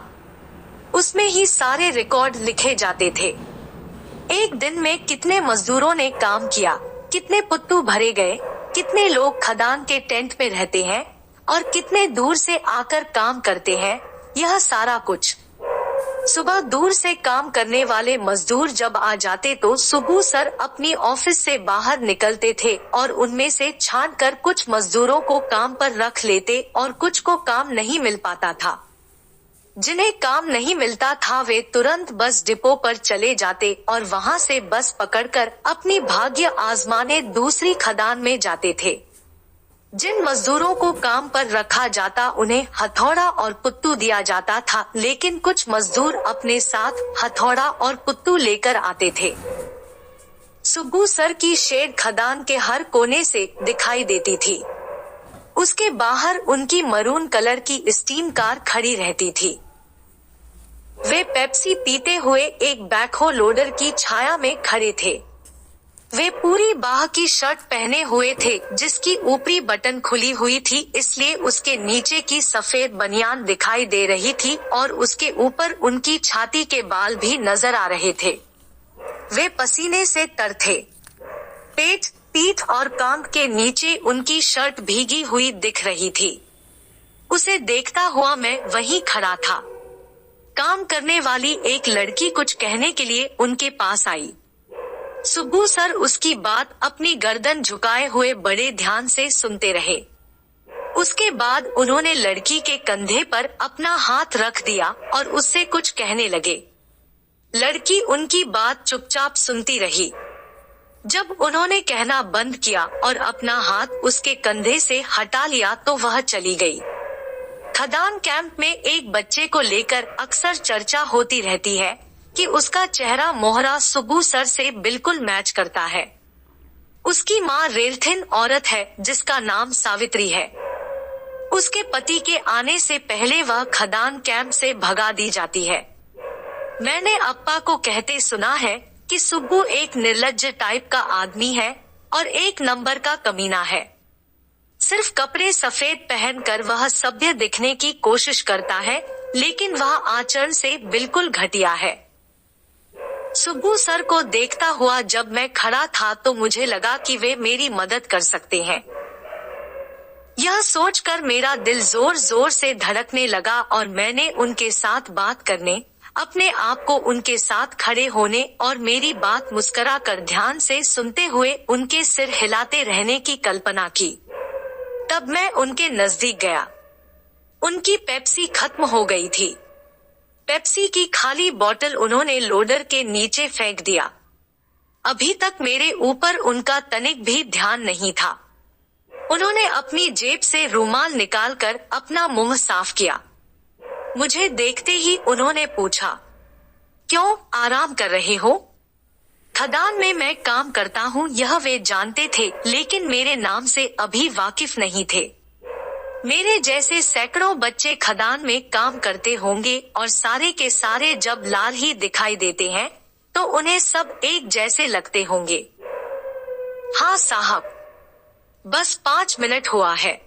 उसमें ही सारे रिकॉर्ड लिखे जाते थे। एक दिन में कितने मजदूरों ने काम किया, कितने पुत्तू भरे गए, कितने लोग खदान के टेंट में रहते हैं और कितने दूर से आकर काम करते हैं, यह सारा कुछ। सुबह दूर से काम करने वाले मजदूर जब आ जाते तो सुबू सर अपनी ऑफिस से बाहर निकलते थे और उनमें से छांटकर कुछ मजदूरों को काम पर रख लेते और कुछ को काम नहीं मिल पाता था। जिन्हें काम नहीं मिलता था वे तुरंत बस डिपो पर चले जाते और वहां से बस पकड़कर अपनी भाग्य आजमाने दूसरी खदान में जाते थे। जिन मजदूरों को काम पर रखा जाता उन्हें हथौड़ा और पुत्तू दिया जाता था, लेकिन कुछ मजदूर अपने साथ हथौड़ा और पुत्तू लेकर आते थे। सुब्बू सर की शेड खदान के हर कोने से दिखाई देती थी। उसके बाहर उनकी मरून कलर की स्टीम कार खड़ी रहती थी। वे पेप्सी पीते हुए एक बैकहो लोडर की छाया में खड़े थे। वे पूरी बाह की शर्ट पहने हुए थे, जिसकी ऊपरी बटन खुली हुई थी, इसलिए उसके नीचे की सफेद बनियान दिखाई दे रही थी और उसके ऊपर उनकी छाती के बाल भी नजर आ रहे थे। वे पसीने से तर थे। पेट, पीठ और कांध के नीचे उनकी शर्ट भीगी हुई दिख रही थी। उसे देखता हुआ मैं वहीं खड़ा था। काम करने वाली एक लड़की कुछ कहने के लिए उनके पास आई। सुब्बू सर उसकी बात अपनी गर्दन झुकाए हुए बड़े ध्यान से सुनते रहे। उसके बाद उन्होंने लड़की के कंधे पर अपना हाथ रख दिया और उससे कुछ कहने लगे। लड़की उनकी बात चुपचाप सुनती रही। जब उन्होंने कहना बंद किया और अपना हाथ उसके कंधे से हटा लिया तो वह चली गई। खदान कैंप में एक बच्चे को लेकर अक्सर चर्चा होती रहती है कि उसका चेहरा मोहरा सुब्बू सर से बिल्कुल मैच करता है। उसकी माँ रेलथिन औरत है जिसका नाम सावित्री है। उसके पति के आने से पहले वह खदान कैंप से भगा दी जाती है। मैंने अप्पा को कहते सुना है कि सुब्बू एक निर्लज्ज टाइप का आदमी है और एक नंबर का कमीना है। सिर्फ कपड़े सफेद पहनकर वह सभ्य दिखने की कोशिश करता है, लेकिन वह आचरण से बिल्कुल घटिया है। सुब्बू सर को देखता हुआ जब मैं खड़ा था तो मुझे लगा कि वे मेरी मदद कर सकते हैं। यह सोचकर मेरा दिल जोर जोर से धड़कने लगा और मैंने उनके साथ बात करने, अपने आप को उनके साथ खड़े होने और मेरी बात मुस्कुरा कर ध्यान से सुनते हुए उनके सिर हिलाते रहने की कल्पना की। तब मैं उनके नजदीक गया। उनकी पेप्सी खत्म हो गई थी। पेप्सी की खाली बोतल उन्होंने लोडर के नीचे फेंक दिया। अभी तक मेरे ऊपर उनका तनिक भी ध्यान नहीं था। उन्होंने अपनी जेब से रुमाल निकालकर अपना मुंह साफ किया। मुझे देखते ही उन्होंने पूछा, क्यों, आराम कर रहे हो? खदान में मैं काम करता हूँ यह वे जानते थे, लेकिन मेरे नाम से अभी वाकिफ नहीं थे। मेरे जैसे सैकड़ों बच्चे खदान में काम करते होंगे और सारे के सारे जब लाल ही दिखाई देते हैं तो उन्हें सब एक जैसे लगते होंगे। हाँ साहब, बस 5 मिनट हुआ है।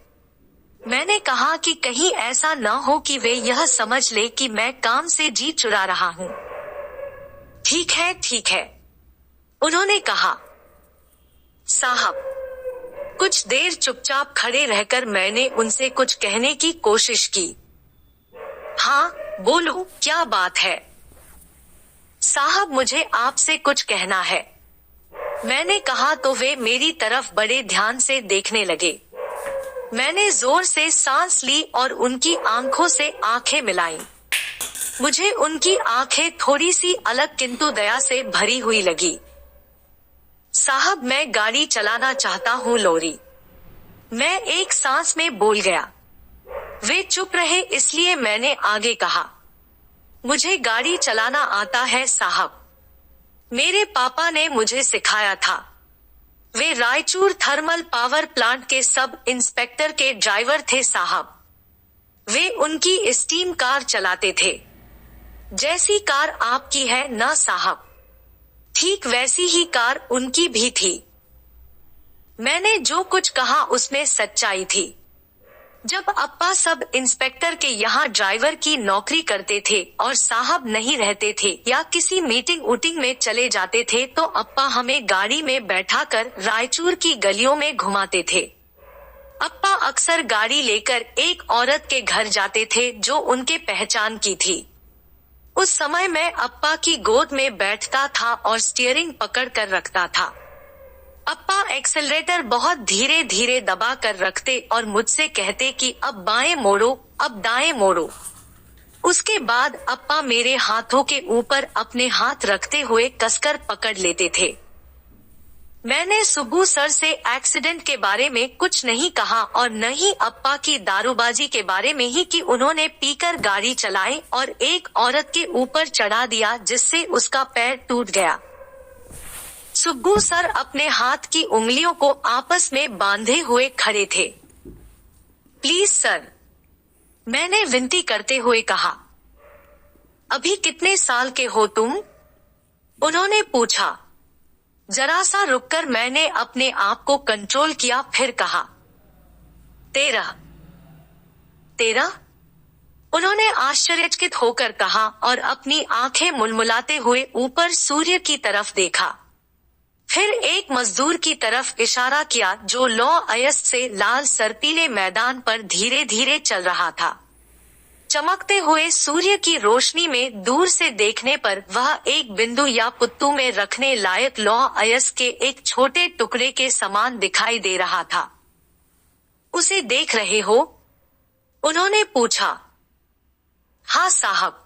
मैंने कहा कि कहीं ऐसा न हो कि वे यह समझ ले कि मैं काम से जी चुरा रहा हूँ। ठीक है ठीक है, उन्होंने कहा। साहब, कुछ देर चुपचाप खड़े रहकर मैंने उनसे कुछ कहने की कोशिश की। हाँ बोलो, क्या बात है? साहब, मुझे आपसे कुछ कहना है, मैंने कहा तो वे मेरी तरफ बड़े ध्यान से देखने लगे। मैंने जोर से सांस ली और उनकी आंखों से आंखें मिलाईं। मुझे उनकी आंखें थोड़ी सी अलग किंतु दया से भरी हुई लगी। साहब, मैं गाड़ी चलाना चाहता हूँ लोरी, मैं एक सांस में बोल गया। वे चुप रहे, इसलिए मैंने आगे कहा, मुझे गाड़ी चलाना आता है साहब, मेरे पापा ने मुझे सिखाया था। वे रायचूर थर्मल पावर प्लांट के सब इंस्पेक्टर के ड्राइवर थे साहब। वे उनकी स्टीम कार चलाते थे। जैसी कार आपकी है ना साहब, ठीक वैसी ही कार उनकी भी थी। मैंने जो कुछ कहा उसमें सच्चाई थी। जब अप्पा सब इंस्पेक्टर के यहाँ ड्राइवर की नौकरी करते थे और साहब नहीं रहते थे या किसी मीटिंग उटिंग में चले जाते थे तो अप्पा हमें गाड़ी में बैठाकर रायचूर की गलियों में घुमाते थे। अप्पा अक्सर गाड़ी लेकर एक औरत के घर जाते थे जो उनके पहचान की थी। उस समय मैं अप्पा की गोद में बैठता था और स्टीयरिंग पकड़ कर रखता था। अप्पा एक्सेलरेटर बहुत धीरे धीरे दबा कर रखते और मुझसे कहते कि अब बाएं मोड़ो, अब दाएं मोड़ो। उसके बाद अप्पा मेरे हाथों के ऊपर अपने हाथ रखते हुए कसकर पकड़ लेते थे। मैंने सुब्बू सर से एक्सीडेंट के बारे में कुछ नहीं कहा और न ही अप्पा की दारूबाजी के बारे में ही कि उन्होंने पीकर गाड़ी चलाई और एक औरत के ऊपर चढ़ा दिया जिससे उसका पैर टूट गया। सुब्बू सर अपने हाथ की उंगलियों को आपस में बांधे हुए खड़े थे। प्लीज सर, मैंने विनती करते हुए कहा। अभी कितने साल के हो तुम? उन्होंने पूछा। जरा सा रुककर मैंने अपने आप को कंट्रोल किया, फिर कहा 13। 13? उन्होंने आश्चर्यचकित होकर कहा और अपनी आंखें मुलमुलाते हुए ऊपर सूर्य की तरफ देखा। फिर एक मजदूर की तरफ इशारा किया जो लौ अयस्त से लाल सरपीले मैदान पर धीरे धीरे चल रहा था। चमकते हुए सूर्य की रोशनी में दूर से देखने पर वह एक बिंदु या पुत्तू में रखने लायक लौ अयस्क के एक छोटे टुकड़े के समान दिखाई दे रहा था। उसे देख रहे हो? उन्होंने पूछा। हाँ साहब,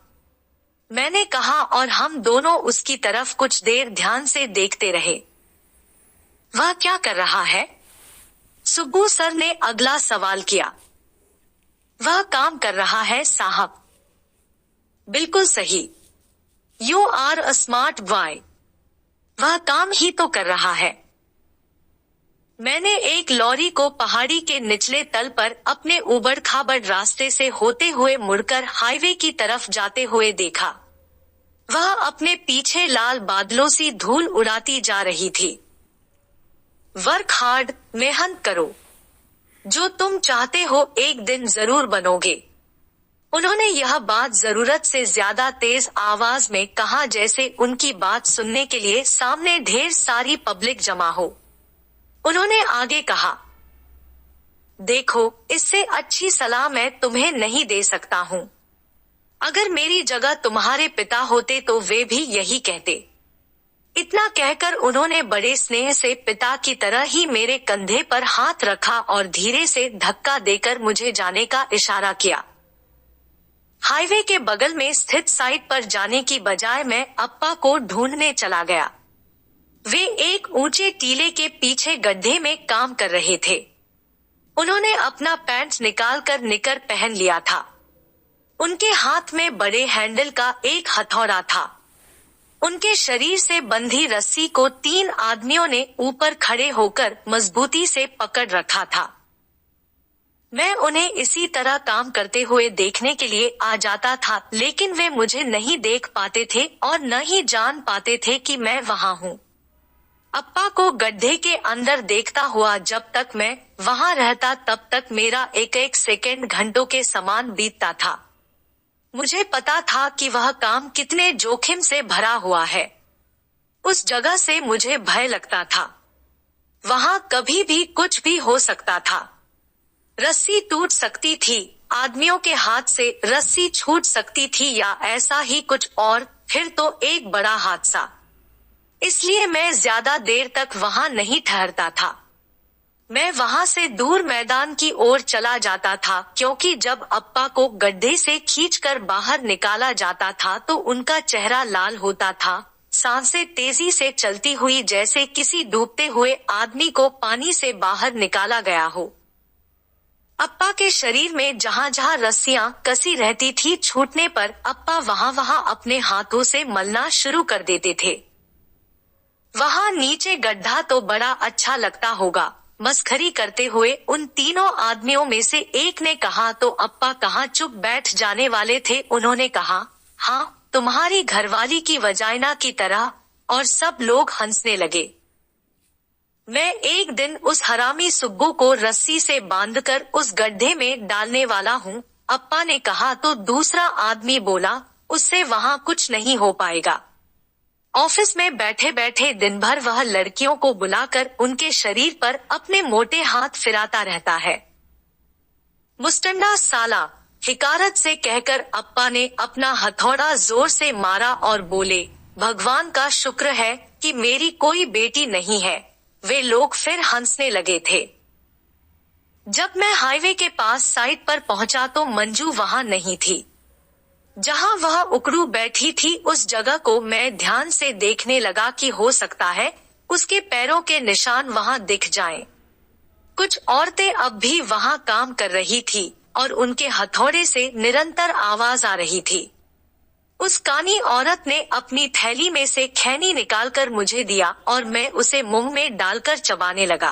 मैंने कहा और हम दोनों उसकी तरफ कुछ देर ध्यान से देखते रहे। वह क्या कर रहा है? सुब्बू सर ने अगला सवाल किया। वह काम कर रहा है साहब। बिल्कुल सही। You are a smart boy. वह काम ही तो कर रहा है। मैंने एक लॉरी को पहाड़ी के निचले तल पर अपने उबड़ खाबड़ रास्ते से होते हुए मुड़कर हाईवे की तरफ जाते हुए देखा। वह अपने पीछे लाल बादलों सी धूल उड़ाती जा रही थी। वर्क हार्ड, मेहनत करो। जो तुम चाहते हो एक दिन जरूर बनोगे। उन्होंने यह बात जरूरत से ज्यादा तेज आवाज में कहा जैसे उनकी बात सुनने के लिए सामने ढेर सारी पब्लिक जमा हो। उन्होंने आगे कहा, देखो, इससे अच्छी सलाह मैं तुम्हें नहीं दे सकता हूँ। अगर मेरी जगह तुम्हारे पिता होते तो वे भी यही कहते। इतना कहकर उन्होंने बड़े स्नेह से पिता की तरह ही मेरे कंधे पर हाथ रखा और धीरे से धक्का देकर मुझे जाने का इशारा किया। हाईवे के बगल में स्थित साइट पर जाने की बजाय मैं अप्पा को ढूंढने चला गया। वे एक ऊंचे टीले के पीछे गड्ढे में काम कर रहे थे। उन्होंने अपना पैंट निकालकर निकर पहन लिया था। उनके हाथ में बड़े हैंडल का एक हथौड़ा था। उनके शरीर से बंधी रस्सी को 3 आदमियों ने ऊपर खड़े होकर मजबूती से पकड़ रखा था। मैं उन्हें इसी तरह काम करते हुए देखने के लिए आ जाता था, लेकिन वे मुझे नहीं देख पाते थे और न ही जान पाते थे कि मैं वहां हूँ। अप्पा को गड्ढे के अंदर देखता हुआ जब तक मैं वहां रहता तब तक मेरा एक एक सेकेंड घंटों के समान बीतता था। मुझे पता था कि वह काम कितने जोखिम से भरा हुआ है। उस जगह से मुझे भय लगता था। वहां कभी भी कुछ भी हो सकता था। रस्सी टूट सकती थी, आदमियों के हाथ से रस्सी छूट सकती थी या ऐसा ही कुछ और, फिर तो एक बड़ा हादसा। इसलिए मैं ज्यादा देर तक वहां नहीं ठहरता था। मैं वहां से दूर मैदान की ओर चला जाता था, क्योंकि जब अप्पा को गड्ढे से खींचकर बाहर निकाला जाता था तो उनका चेहरा लाल होता था, सांसें तेजी से चलती हुई जैसे किसी डूबते हुए आदमी को पानी से बाहर निकाला गया हो। अप्पा के शरीर में जहां जहां रस्सियां कसी रहती थी, छूटने पर अप्पा वहां वहां अपने हाथों से मलना शुरू कर देते थे। वहां नीचे गड्ढा तो बड़ा अच्छा लगता होगा, मस्खरी करते हुए उन तीनों आदमियों में से एक ने कहा तो अप्पा कहाँ चुप बैठ जाने वाले थे। उन्होंने कहा, हाँ, तुम्हारी घरवाली की वजाइना की तरह, और सब लोग हंसने लगे। मैं एक दिन उस हरामी सुग्गू को रस्सी से बांधकर उस गड्ढे में डालने वाला हूँ, अप्पा ने कहा तो दूसरा आदमी बोला, उससे वहां कुछ नहीं हो पाएगा। ऑफिस में बैठे बैठे दिन भर वह लड़कियों को बुलाकर उनके शरीर पर अपने मोटे हाथ फिराता रहता है। मुस्टंडा साला, हिकारत से कहकर अप्पा ने अपना हथौड़ा जोर से मारा और बोले, भगवान का शुक्र है कि मेरी कोई बेटी नहीं है। वे लोग फिर हंसने लगे थे। जब मैं हाईवे के पास साइट पर पहुंचा तो मंजू वहां नहीं थी। जहां वह उकड़ू बैठी थी उस जगह को मैं ध्यान से देखने लगा कि हो सकता है उसके पैरों के निशान वहां दिख जाएं। कुछ औरतें अब भी वहां काम कर रही थी और उनके हथौड़े से निरंतर आवाज आ रही थी। उस कानी औरत ने अपनी थैली में से खैनी निकालकर मुझे दिया और मैं उसे मुंह में डालकर चबाने लगा।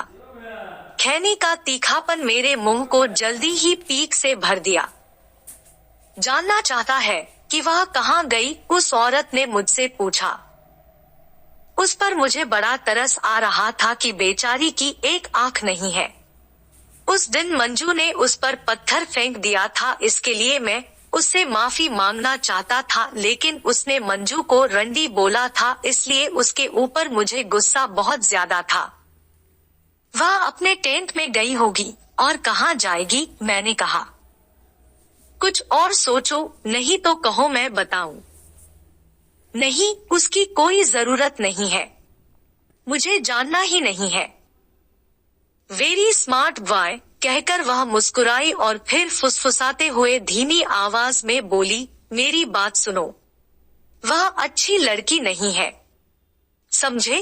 खैनी का तीखापन मेरे मुंह को जल्दी ही पीक से भर दिया। जानना चाहता है कि वह कहाँ गई, उस औरत ने मुझसे पूछा। उस पर मुझे बड़ा तरस आ रहा था कि बेचारी की एक आंख नहीं है। उस दिन मंजू ने उस पर पत्थर फेंक दिया था, इसके लिए मैं उससे माफी मांगना चाहता था, लेकिन उसने मंजू को रंडी बोला था, इसलिए उसके ऊपर मुझे गुस्सा बहुत ज्यादा था। वह अपने टेंट में गई होगी। और कहाँ जाएगी, मैंने कहा। कुछ और सोचो, नहीं तो कहो मैं बताऊं। नहीं, उसकी कोई जरूरत नहीं है, मुझे जानना ही नहीं है। वेरी स्मार्ट बॉय, कहकर वह मुस्कुराई और फिर फुसफुसाते हुए धीमी आवाज में बोली, मेरी बात सुनो, वह अच्छी लड़की नहीं है, समझे?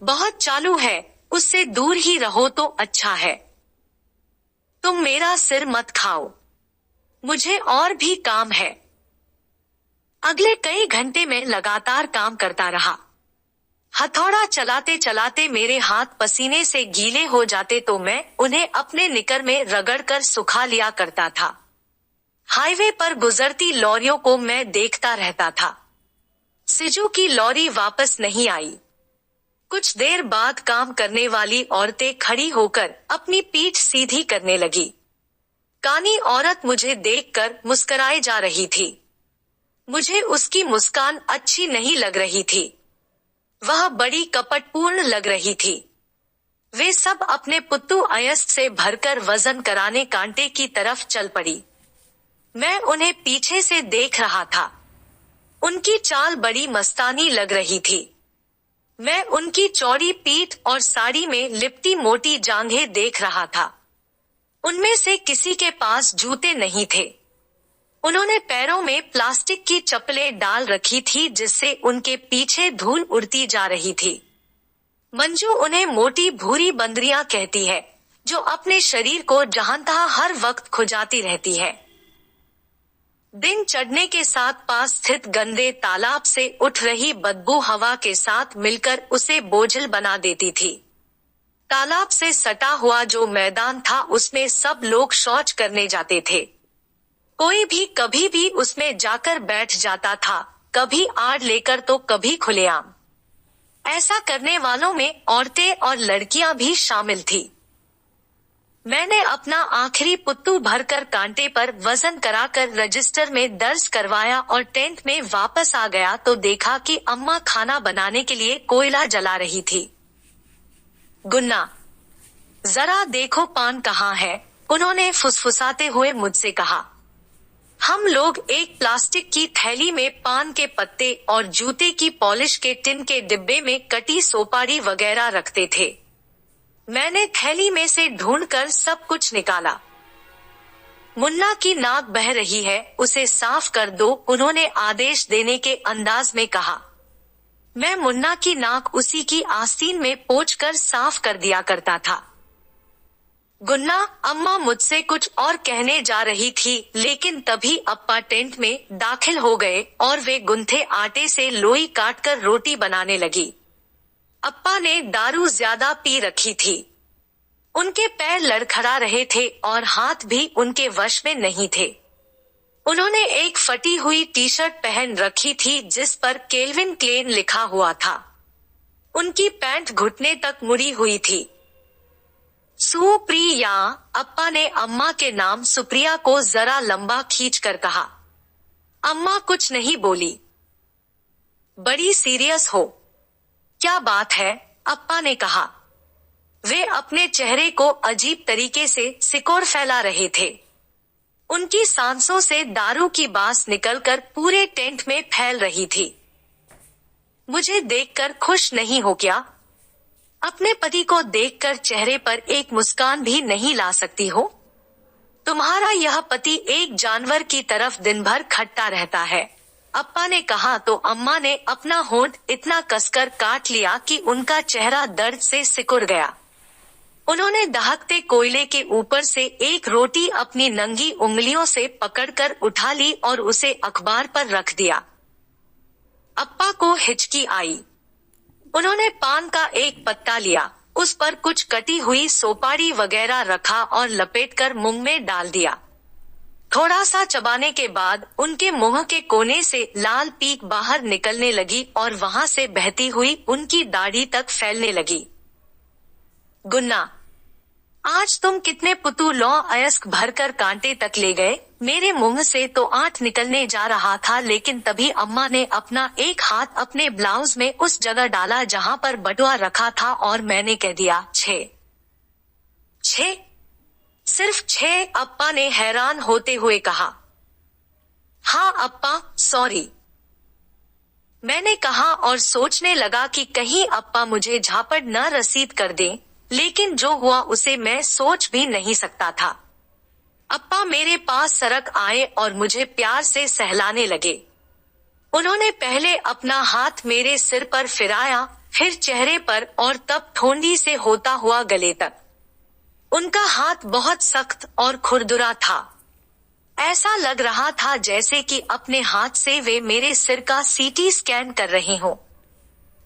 बहुत चालू है, उससे दूर ही रहो तो अच्छा है। तुम मेरा सिर मत खाओ, मुझे और भी काम है। अगले कई घंटे में लगातार काम करता रहा। हथौड़ा चलाते चलाते मेरे हाथ पसीने से गीले हो जाते तो मैं उन्हें अपने निकर में रगड़कर सुखा लिया करता था। हाईवे पर गुजरती लॉरियों को मैं देखता रहता था। सिजू की लॉरी वापस नहीं आई। कुछ देर बाद काम करने वाली औरतें खड़ी होकर अपनी पीठ सीधी करने लगी। कानी औरत मुझे देखकर मुस्कुराए जा रही थी। मुझे उसकी मुस्कान अच्छी नहीं लग रही थी। वह बड़ी कपटपूर्ण लग रही थी। वे सब अपने पुत्तु अयस्त से भरकर वजन कराने कांटे की तरफ चल पड़ी। मैं उन्हें पीछे से देख रहा था। उनकी चाल बड़ी मस्तानी लग रही थी। मैं उनकी चौड़ी पीठ और साड़ी में लिपटी मोटी जांघें देख रहा था। उनमें से किसी के पास जूते नहीं थे। उन्होंने पैरों में प्लास्टिक की चप्पलें डाल रखी थी जिससे उनके पीछे धूल उड़ती जा रही थी। मंजू उन्हें मोटी भूरी बंदरियां कहती है, जो अपने शरीर को जहां-तहां हर वक्त खुजाती रहती है। दिन चढ़ने के साथ पास स्थित गंदे तालाब से उठ रही बदबू हवा के साथ मिलकर उसे बोझिल बना देती थी। तालाब से सटा हुआ जो मैदान था उसमें सब लोग शौच करने जाते थे। कोई भी कभी भी उसमें जाकर बैठ जाता था, कभी आड़ लेकर तो कभी खुलेआम। ऐसा करने वालों में औरतें और लड़कियां भी शामिल थी। मैंने अपना आखिरी पुत्तू भरकर कांटे पर वजन कराकर रजिस्टर में दर्ज करवाया और टेंट में वापस आ गया तो देखा कि अम्मा खाना बनाने के लिए कोयला जला रही थी। गुन्ना, जरा देखो पान कहाँ है, उन्होंने फुसफुसाते हुए मुझसे कहा। हम लोग एक प्लास्टिक की थैली में पान के पत्ते और जूते की पॉलिश के टिन के डिब्बे में कटी सोपारी वगैरह रखते थे। मैंने थैली में से ढूंढकर सब कुछ निकाला। मुन्ना की नाक बह रही है, उसे साफ कर दो, उन्होंने आदेश देने के अंदाज में कहा। मैं मुन्ना की नाक उसी की आस्तीन में पोंछकर साफ कर दिया करता था। गुन्ना, अम्मा मुझसे कुछ और कहने जा रही थी, लेकिन तभी अप्पा टेंट में दाखिल हो गए और वे गुंथे आटे से लोई काटकर रोटी बनाने लगी। अप्पा ने दारू ज्यादा पी रखी थी। उनके पैर लड़खड़ा रहे थे और हाथ भी उनके वश में नहीं थे। उन्होंने एक फटी हुई टी शर्ट पहन रखी थी जिस पर केल्विन क्लेन लिखा हुआ था। उनकी पैंट घुटने तक मुड़ी हुई थी। सुप्रिया, अप्पा ने अम्मा के नाम सुप्रिया को जरा लंबा खींचकर कहा। अम्मा कुछ नहीं बोली। बड़ी सीरियस हो? क्या बात है? अप्पा ने कहा। वे अपने चेहरे को अजीब तरीके से सिकोड़ फैला रहे थे। उनकी सांसों से दारू की बास निकलकर पूरे टेंट में फैल रही थी। मुझे देखकर खुश नहीं हो क्या? अपने पति को देखकर चेहरे पर एक मुस्कान भी नहीं ला सकती हो? तुम्हारा यह पति एक जानवर की तरफ दिन भर खटता रहता है, अप्पा ने कहा तो अम्मा ने अपना होंठ इतना कसकर काट लिया कि उनका चेहरा दर्द से सिकुड़ गया। उन्होंने दहकते कोयले के ऊपर से एक रोटी अपनी नंगी उंगलियों से पकड़कर उठा ली और उसे अखबार पर रख दिया। अप्पा को हिचकी आई। उन्होंने पान का एक पत्ता लिया, उस पर कुछ कटी हुई सोपारी वगैरह रखा और लपेटकर मुंह में डाल दिया। थोड़ा सा चबाने के बाद उनके मुंह के कोने से लाल पीक बाहर निकलने लगी और वहां से बहती हुई उनकी दाढ़ी तक फैलने लगी। गुन्ना, आज तुम कितने पुतु लौ अयस्क भरकर कांटे तक ले गए? मेरे मुंह से तो 8 निकलने जा रहा था, लेकिन तभी अम्मा ने अपना एक हाथ अपने ब्लाउज में उस जगह डाला जहां पर बटुआ रखा था और मैंने कह दिया 6। 6? सिर्फ 6? अप्पा ने हैरान होते हुए कहा। हाँ अप्पा, सॉरी, मैंने कहा और सोचने लगा कि कहीं अप्पा मुझे झापड़ न रसीद कर दें, लेकिन जो हुआ उसे मैं सोच भी नहीं सकता था। अप्पा मेरे पास सरक आए और मुझे प्यार से सहलाने लगे। उन्होंने पहले अपना हाथ मेरे सिर पर फिराया, फिर चेहरे पर और तब ठोंडी से होता हुआ गले तक। उनका हाथ बहुत सख्त और खुरदुरा था। ऐसा लग रहा था जैसे कि अपने हाथ से वे मेरे सिर का सीटी स्कैन कर रहे हों।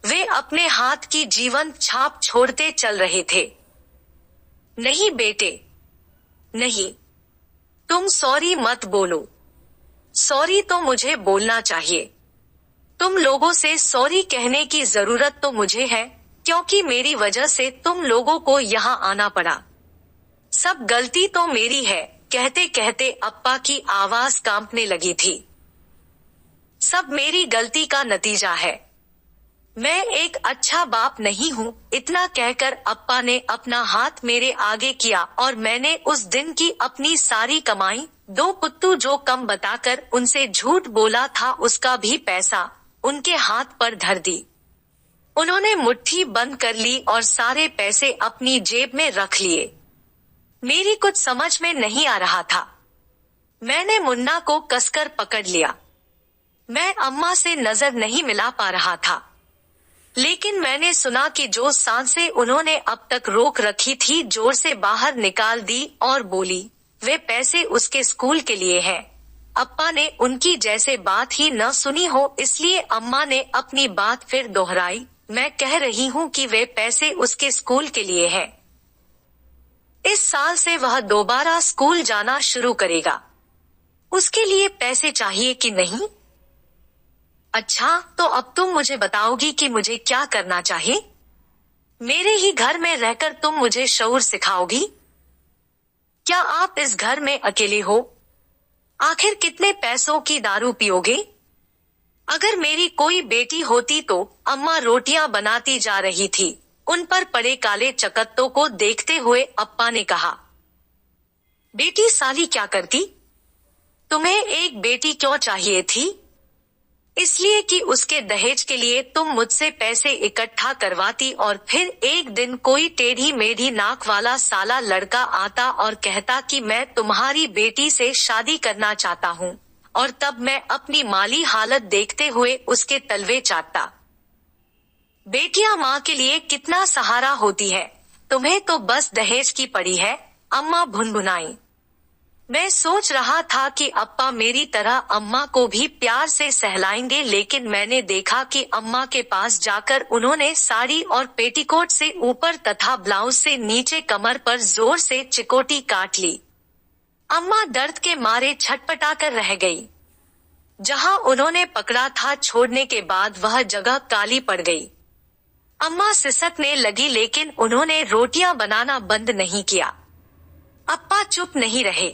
वे अपने हाथ की जीवंत छाप छोड़ते चल रहे थे। नहीं बेटे, नहीं, तुम सॉरी मत बोलो। सॉरी तो मुझे बोलना चाहिए। तुम लोगों से सॉरी कहने की जरूरत तो मुझे है, क्योंकि मेरी वजह से तुम लोगों को यहाँ आना पड़ा। सब गलती तो मेरी है। कहते कहते अप्पा की आवाज कांपने लगी थी। सब मेरी गलती का नतीजा है। मैं एक अच्छा बाप नहीं हूँ। इतना कहकर अप्पा ने अपना हाथ मेरे आगे किया और मैंने उस दिन की अपनी सारी कमाई, 2 पुत्तू जो कम बताकर उनसे झूठ बोला था उसका भी पैसा उनके हाथ पर धर दी। उन्होंने मुट्ठी बंद कर ली और सारे पैसे अपनी जेब में रख लिए। मेरी कुछ समझ में नहीं आ रहा था। मैंने मुन्ना को कसकर पकड़ लिया। मैं अम्मा से नजर नहीं मिला पा रहा था, लेकिन मैंने सुना कि जो सांसें उन्होंने अब तक रोक रखी थी जोर से बाहर निकाल दी और बोली, वे पैसे उसके स्कूल के लिए हैं। अप्पा ने उनकी जैसे बात ही न सुनी हो, इसलिए अम्मा ने अपनी बात फिर दोहराई। मैं कह रही हूँ कि वे पैसे उसके स्कूल के लिए हैं। इस साल से वह दोबारा स्कूल जाना शुरू करेगा। उसके लिए पैसे चाहिए कि नहीं? अच्छा, तो अब तुम मुझे बताओगी कि मुझे क्या करना चाहिए? मेरे ही घर में रहकर तुम मुझे शऊर सिखाओगी? क्या आप इस घर में अकेले हो? आखिर कितने पैसों की दारू पियोगे? अगर मेरी कोई बेटी होती तो। अम्मा रोटियां बनाती जा रही थी। उन पर पड़े काले चकत्तों को देखते हुए अप्पा ने कहा, बेटी साली क्या करती? तुम्हें एक बेटी क्यों चाहिए थी? इसलिए कि उसके दहेज के लिए तुम मुझसे पैसे इकट्ठा करवाती और फिर एक दिन कोई टेढ़ी मेढ़ी नाक वाला साला लड़का आता और कहता कि मैं तुम्हारी बेटी से शादी करना चाहता हूँ, और तब मैं अपनी माली हालत देखते हुए उसके तलवे चाटता। बेटियां माँ के लिए कितना सहारा होती है, तुम्हें तो बस दहेज की पड़ी है। अम्मा भुनभुनाई। मैं सोच रहा था कि अप्पा मेरी तरह अम्मा को भी प्यार से सहलाएंगे, लेकिन मैंने देखा कि अम्मा के पास जाकर उन्होंने साड़ी और पेटीकोट से ऊपर तथा ब्लाउज से नीचे कमर पर जोर से चिकोटी काट ली। अम्मा दर्द के मारे छटपटाकर रह गई। जहां उन्होंने पकड़ा था छोड़ने के बाद वह जगह काली पड़ गई। अम्मा सिसकने लगी, लेकिन उन्होंने रोटियां बनाना बंद नहीं किया। अप्पा चुप नहीं रहे,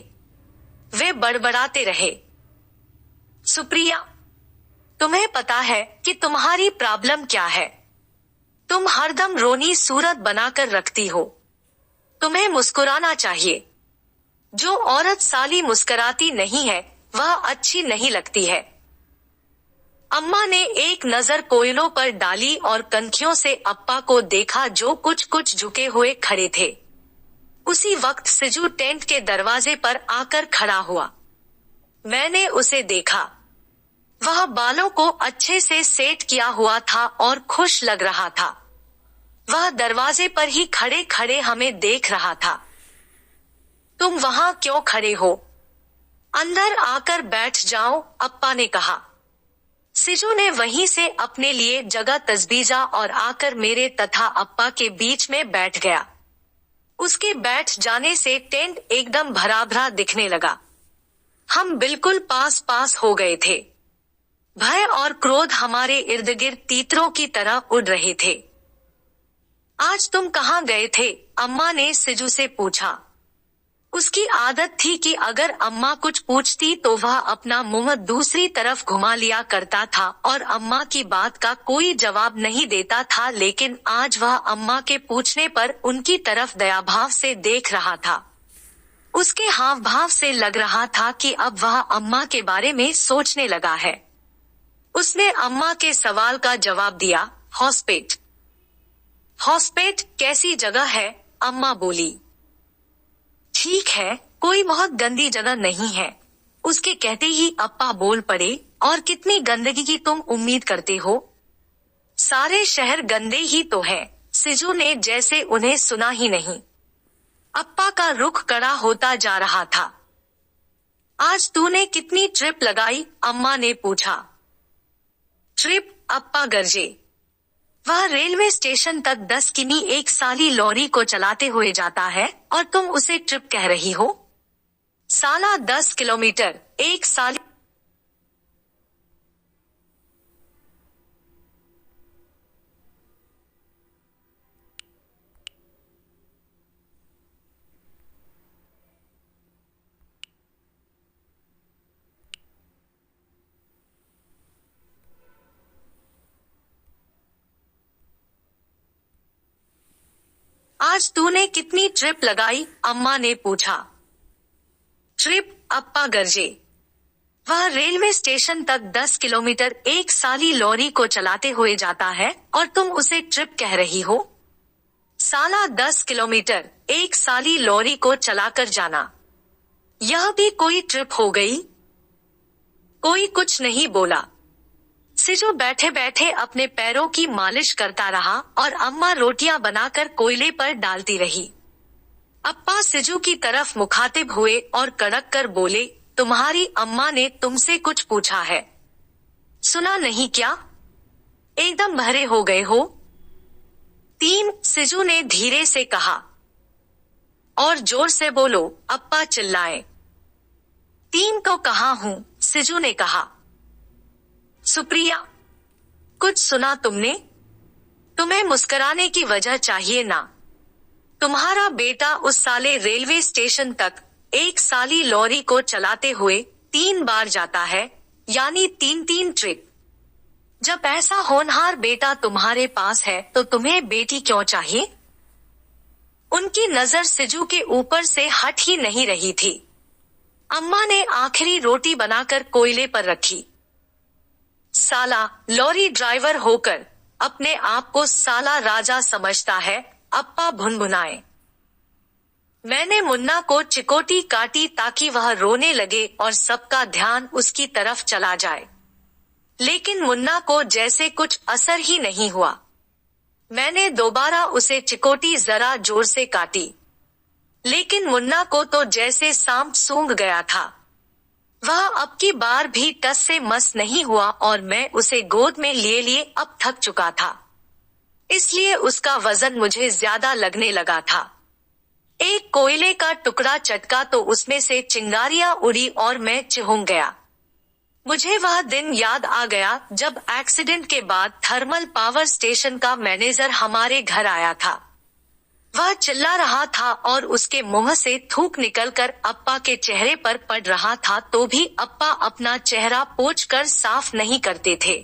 वे बड़बड़ाते रहे। सुप्रिया, तुम्हें पता है कि तुम्हारी प्रॉब्लम क्या है? तुम हरदम रोनी सूरत बनाकर रखती हो। तुम्हें मुस्कुराना चाहिए। जो औरत साली मुस्कुराती नहीं है वह अच्छी नहीं लगती है। अम्मा ने एक नजर कोयलों पर डाली और कनखियों से अप्पा को देखा जो कुछ कुछ झुके हुए खड़े थे। उसी वक्त सिजू टेंट के दरवाजे पर आकर खड़ा हुआ। मैंने उसे देखा। वह बालों को अच्छे से सेट किया हुआ था और खुश लग रहा था। वह दरवाजे पर ही खड़े खड़े हमें देख रहा था। तुम वहां क्यों खड़े हो? अंदर आकर बैठ जाओ, अप्पा ने कहा। सिजू ने वहीं से अपने लिए जगह तजबीजा और आकर मेरे तथा अप्पा के बीच में बैठ गया। उसके बैठ जाने से टेंट एकदम भरा भरा दिखने लगा। हम बिल्कुल पास पास हो गए थे। भय और क्रोध हमारे इर्द गिर्द तीतरों की तरह उड़ रहे थे। आज तुम कहाँ गए थे? अम्मा ने सिजू से पूछा। उसकी आदत थी कि अगर अम्मा कुछ पूछती तो वह अपना मुंह दूसरी तरफ घुमा लिया करता था और अम्मा की बात का कोई जवाब नहीं देता था, लेकिन आज वह अम्मा के पूछने पर उनकी तरफ दयाभाव से देख रहा था। उसके हाव भाव से लग रहा था कि अब वह अम्मा के बारे में सोचने लगा है। उसने अम्मा के सवाल का जवाब दिया, हॉस्पेट। हॉस्पेट कैसी जगह है? अम्मा बोली। ठीक है, कोई बहुत गंदी जगह नहीं है। उसके कहते ही अप्पा बोल पड़े, और कितनी गंदगी की तुम उम्मीद करते हो? सारे शहर गंदे ही तो है। सिजू ने जैसे उन्हें सुना ही नहीं। अप्पा का रुख कड़ा होता जा रहा था। आज तूने कितनी ट्रिप लगाई? अम्मा ने पूछा। ट्रिप? अप्पा गरजे। वह रेलवे स्टेशन तक 10 किमी एक साली लॉरी को चलाते हुए जाता है और तुम उसे ट्रिप कह रही हो? साला 10 किलोमीटर एक साली। आज तूने कितनी ट्रिप लगाई? अम्मा ने पूछा। ट्रिप? अप्पा गरजे। वह रेलवे स्टेशन तक 10 किलोमीटर एक साली लॉरी को चलाते हुए जाता है और तुम उसे ट्रिप कह रही हो? साला 10 किलोमीटर एक साली लॉरी को चलाकर जाना, यह भी कोई ट्रिप हो गई? कोई कुछ नहीं बोला। सिजू बैठे बैठे अपने पैरों की मालिश करता रहा और अम्मा रोटियां बनाकर कोयले पर डालती रही। अप्पा सिजू की तरफ मुखातिब हुए और कड़क कर बोले, तुम्हारी अम्मा ने तुमसे कुछ पूछा है, सुना नहीं क्या? एकदम बहरे हो गए हो? 3, सिजू ने धीरे से कहा। और जोर से बोलो, अप्पा चिल्लाए। 3 तो कहा हूं, सिजू ने कहा। सुप्रिया, कुछ सुना तुमने? तुम्हें मुस्कुराने की वजह चाहिए ना। तुम्हारा बेटा उस साले रेलवे स्टेशन तक एक साली लॉरी को चलाते हुए 3 बार जाता है, यानी 3 ट्रिप। जब ऐसा होनहार बेटा तुम्हारे पास है तो तुम्हें बेटी क्यों चाहिए? उनकी नजर सिजू के ऊपर से हट ही नहीं रही थी। अम्मा ने आखिरी रोटी बनाकर कोयले पर रखी। साला लॉरी ड्राइवर होकर अपने आप को साला राजा समझता है, अप्पा भुनभुनाए। मैंने मुन्ना को चिकोटी काटी ताकि वह रोने लगे और सबका ध्यान उसकी तरफ चला जाए, लेकिन मुन्ना को जैसे कुछ असर ही नहीं हुआ। मैंने दोबारा उसे चिकोटी जरा जोर से काटी, लेकिन मुन्ना को तो जैसे सांप सूंघ गया था। वह अब की बार भी टस से मस नहीं हुआ और मैं उसे गोद में लिए लिए अब थक चुका था, इसलिए उसका वजन मुझे ज्यादा लगने लगा था। एक कोयले का टुकड़ा चटका तो उसमें से चिंगारियां उड़ी और मैं चिहुम गया। मुझे वह दिन याद आ गया जब एक्सीडेंट के बाद थर्मल पावर स्टेशन का मैनेजर हमारे घर आया था। वह चिल्ला रहा था और उसके मुंह से थूक निकलकर अप्पा के चेहरे पर पड़ रहा था, तो भी अप्पा अपना चेहरा पोंछकर साफ नहीं करते थे।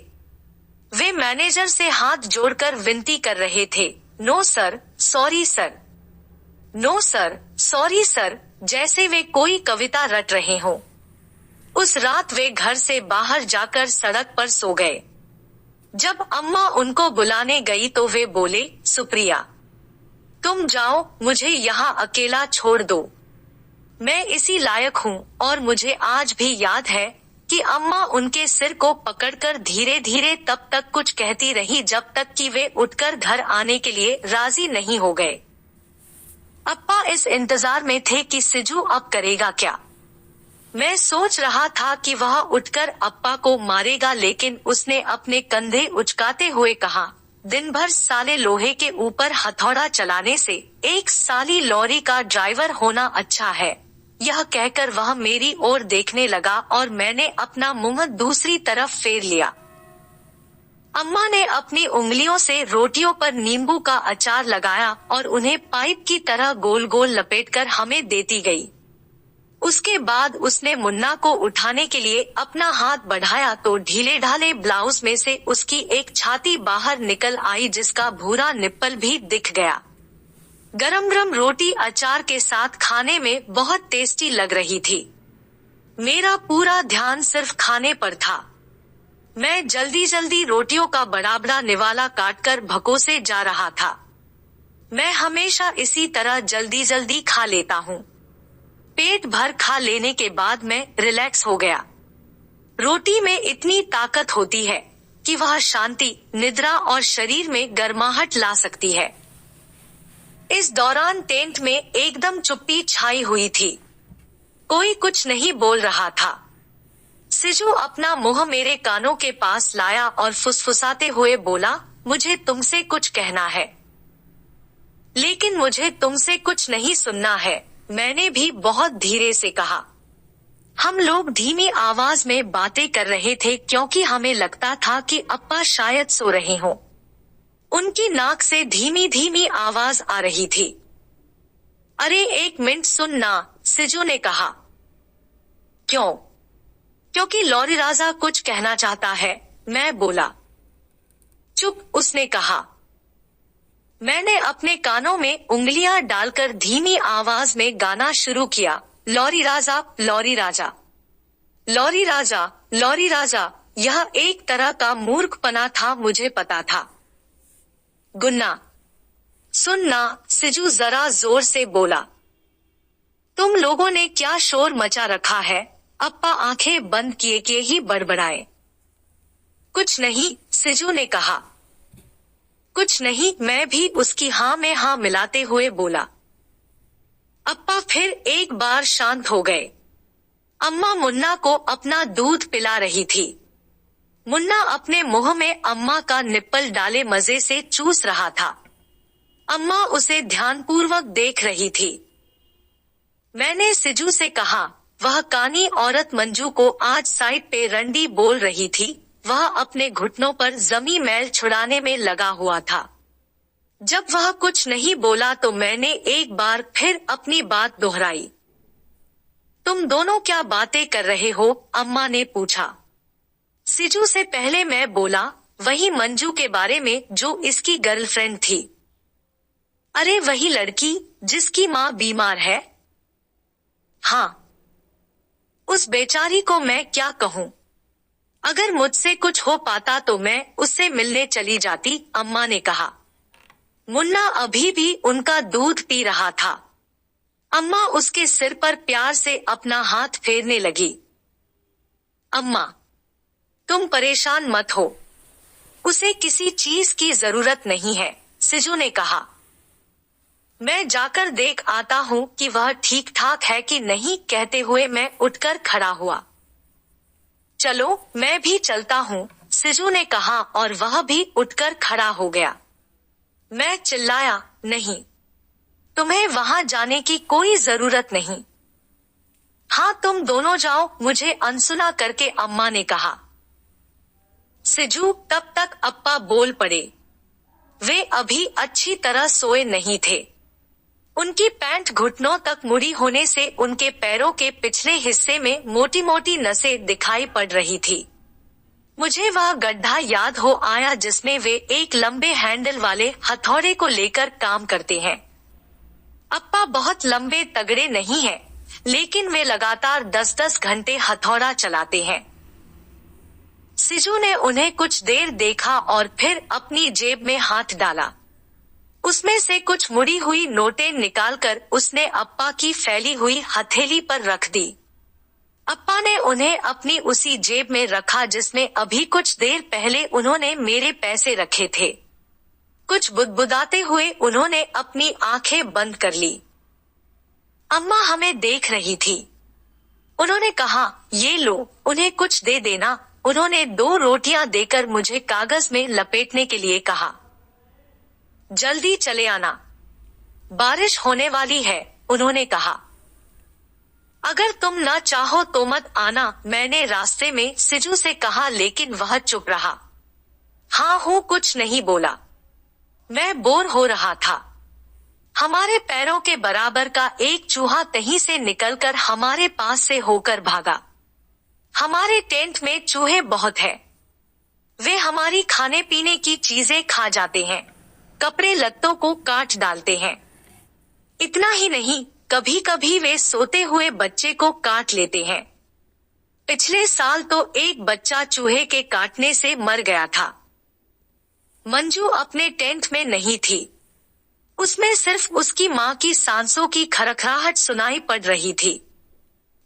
वे मैनेजर से हाथ जोड़कर विनती कर रहे थे, no sir, sorry sir, no sir, sorry sir, जैसे वे कोई कविता रट रहे हों। उस रात वे घर से बाहर जाकर सड़क पर सो गए। जब अम्मा उनको बुलाने गई तो वे बोले, सुप्रिया, तुम जाओ, मुझे यहाँ अकेला छोड़ दो। मैं इसी लायक हूँ। और मुझे आज भी याद है कि अम्मा उनके सिर को पकड़कर धीरे धीरे तब तक कुछ कहती रही जब तक कि वे उठकर घर आने के लिए राजी नहीं हो गए। अप्पा इस इंतजार में थे कि सिजू अब करेगा क्या। मैं सोच रहा था कि वह उठकर अप्पा को मारेगा, लेकिन उसने अपने कंधे उचकाते हुए कहा, दिन भर साले लोहे के ऊपर हथौड़ा चलाने से एक साली लॉरी का ड्राइवर होना अच्छा है। यह कहकर वह मेरी ओर देखने लगा और मैंने अपना मुंह दूसरी तरफ फेर लिया। अम्मा ने अपनी उंगलियों से रोटियों पर नींबू का अचार लगाया और उन्हें पाइप की तरह गोल गोल लपेटकर हमें देती गई। उसके बाद उसने मुन्ना को उठाने के लिए अपना हाथ बढ़ाया तो ढीले ढाले ब्लाउज में से उसकी एक छाती बाहर निकल आई, जिसका भूरा निप्पल भी दिख गया। गरम गरम रोटी अचार के साथ खाने में बहुत टेस्टी लग रही थी। मेरा पूरा ध्यान सिर्फ खाने पर था। मैं जल्दी जल्दी रोटियों का बड़ा बड़ा निवाला काटकर भकोसे जा रहा था। मैं हमेशा इसी तरह जल्दी जल्दी खा लेता हूँ। पेट भर खा लेने के बाद मैं रिलैक्स हो गया। रोटी में इतनी ताकत होती है कि वह शांति, निद्रा और शरीर में गर्माहट ला सकती है। इस दौरान टेंट में एकदम चुप्पी छाई हुई थी। कोई कुछ नहीं बोल रहा था। सिजू अपना मुंह मेरे कानों के पास लाया और फुसफुसाते हुए बोला, मुझे तुमसे कुछ कहना है। लेकिन मुझे तुमसे कुछ नहीं सुनना है, मैंने भी बहुत धीरे से कहा। हम लोग धीमी आवाज में बातें कर रहे थे क्योंकि हमें लगता था कि अप्पा शायद सो रहे हों। उनकी नाक से धीमी धीमी आवाज आ रही थी। अरे एक मिनट सुनना, सिजू ने कहा। क्यों? क्योंकि लॉरी राजा कुछ कहना चाहता है, मैं बोला। चुप, उसने कहा। मैंने अपने कानों में उंगलियां डालकर धीमी आवाज में गाना शुरू किया, लॉरी राजा, लॉरी राजा, लॉरी राजा, लॉरी राजा। यह एक तरह का मूर्खपना था, मुझे पता था। गुन्ना, सुनना, सिजू जरा जोर से बोला। तुम लोगों ने क्या शोर मचा रखा है? अप्पा आंखें बंद किए ही बड़बड़ाए। कुछ नहीं, सिजू ने कहा। कुछ नहीं, मैं भी उसकी हाँ में हाँ मिलाते हुए बोला। अप्पा फिर एक बार शांत हो गए। अम्मा मुन्ना को अपना दूध पिला रही थी। मुन्ना अपने मुंह में अम्मा का निप्पल डाले मजे से चूस रहा था। अम्मा उसे ध्यानपूर्वक देख रही थी। मैंने सिजू से कहा, वह कानी औरत मंजू को आज साइड पे रंडी बोल रही थी। वह अपने घुटनों पर जमी मैल छुड़ाने में लगा हुआ था। जब वह कुछ नहीं बोला तो मैंने एक बार फिर अपनी बात दोहराई। तुम दोनों क्या बातें कर रहे हो? अम्मा ने पूछा। सिजू से पहले मैं बोला, वही मंजू के बारे में जो इसकी गर्लफ्रेंड थी। अरे वही लड़की जिसकी माँ बीमार है? हाँ। उस बेचारी को मैं क्या कहूँ? अगर मुझसे कुछ हो पाता तो मैं उससे मिलने चली जाती, अम्मा ने कहा। मुन्ना अभी भी उनका दूध पी रहा था। अम्मा उसके सिर पर प्यार से अपना हाथ फेरने लगी। अम्मा, तुम परेशान मत हो, उसे किसी चीज की जरूरत नहीं है, सिजू ने कहा। मैं जाकर देख आता हूँ कि वह ठीक ठाक है कि नहीं, कहते हुए मैं उठकर खड़ा हुआ। चलो मैं भी चलता हूँ, सिजू ने कहा और वह भी उठकर खड़ा हो गया। मैं चिल्लाया, नहीं, तुम्हें वहां जाने की कोई जरूरत नहीं। हाँ तुम दोनों जाओ, मुझे अनसुना करके अम्मा ने कहा। सिजू, तब तक अप्पा बोल पड़े। वे अभी अच्छी तरह सोए नहीं थे। उनकी पैंट घुटनों तक मुड़ी होने से उनके पैरों के पिछले हिस्से में मोटी मोटी नसें दिखाई पड़ रही थी। मुझे वह गड्ढा याद हो आया जिसमें वे एक लंबे हैंडल वाले हथौड़े को लेकर काम करते हैं। अप्पा बहुत लंबे तगड़े नहीं हैं, लेकिन वे लगातार 10-10 घंटे हथौड़ा चलाते हैं। सिजू ने उन्हें कुछ देर देखा और फिर अपनी जेब में हाथ डाला। उसमें से कुछ मुड़ी हुई नोटें निकालकर उसने अप्पा की फैली हुई हथेली पर रख दी। अप्पा ने उन्हें अपनी उसी जेब में रखा जिसमें अभी कुछ देर पहले उन्होंने मेरे पैसे रखे थे। कुछ बुदबुदाते हुए उन्होंने अपनी आंखें बंद कर ली। अम्मा हमें देख रही थी। उन्होंने कहा, ये लो, उन्हें कुछ दे देना। उन्होंने 2 रोटियां देकर मुझे कागज में लपेटने के लिए कहा। जल्दी चले आना, बारिश होने वाली है, उन्होंने कहा। अगर तुम ना चाहो तो मत आना, मैंने रास्ते में सिजू से कहा, लेकिन वह चुप रहा। हाँ हूँ कुछ नहीं बोला। मैं बोर हो रहा था। हमारे पैरों के बराबर का एक चूहा कहीं से निकलकर हमारे पास से होकर भागा। हमारे टेंट में चूहे बहुत हैं। वे हमारी खाने पीने की चीजें खा जाते हैं, कपड़े लत्तों को काट डालते हैं। इतना ही नहीं, कभी कभी वे सोते हुए बच्चे को काट लेते हैं। पिछले साल तो एक बच्चा चूहे के काटने से मर गया था। मंजू अपने टेंट में नहीं थी। उसमें सिर्फ उसकी माँ की सांसों की खरखराहट सुनाई पड़ रही थी।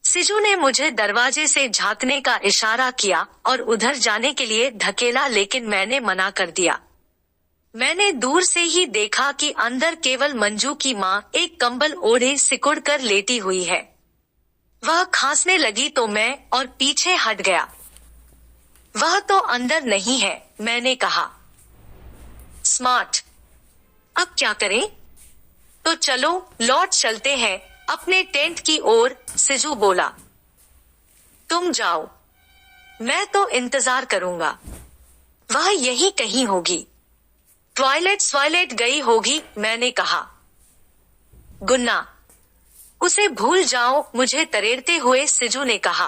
सिजू ने मुझे दरवाजे से झांकने का इशारा किया और उधर जाने के लिए ढकेला, लेकिन मैंने मना कर दिया। मैंने दूर से ही देखा कि अंदर केवल मंजू की माँ एक कंबल ओढ़े सिकुड़ कर लेटी हुई है। वह खांसने लगी तो मैं और पीछे हट गया। वह तो अंदर नहीं है, मैंने कहा। स्मार्ट। अब क्या करें? तो चलो लौट चलते हैं अपने टेंट की ओर, सिजू बोला। तुम जाओ, मैं तो इंतजार करूंगा। वह यही कहीं होगी। ट्वाइलेट गई होगी, मैंने कहा। गुन्ना, उसे भूल जाओ, मुझे तरेरते हुए सिजू ने कहा।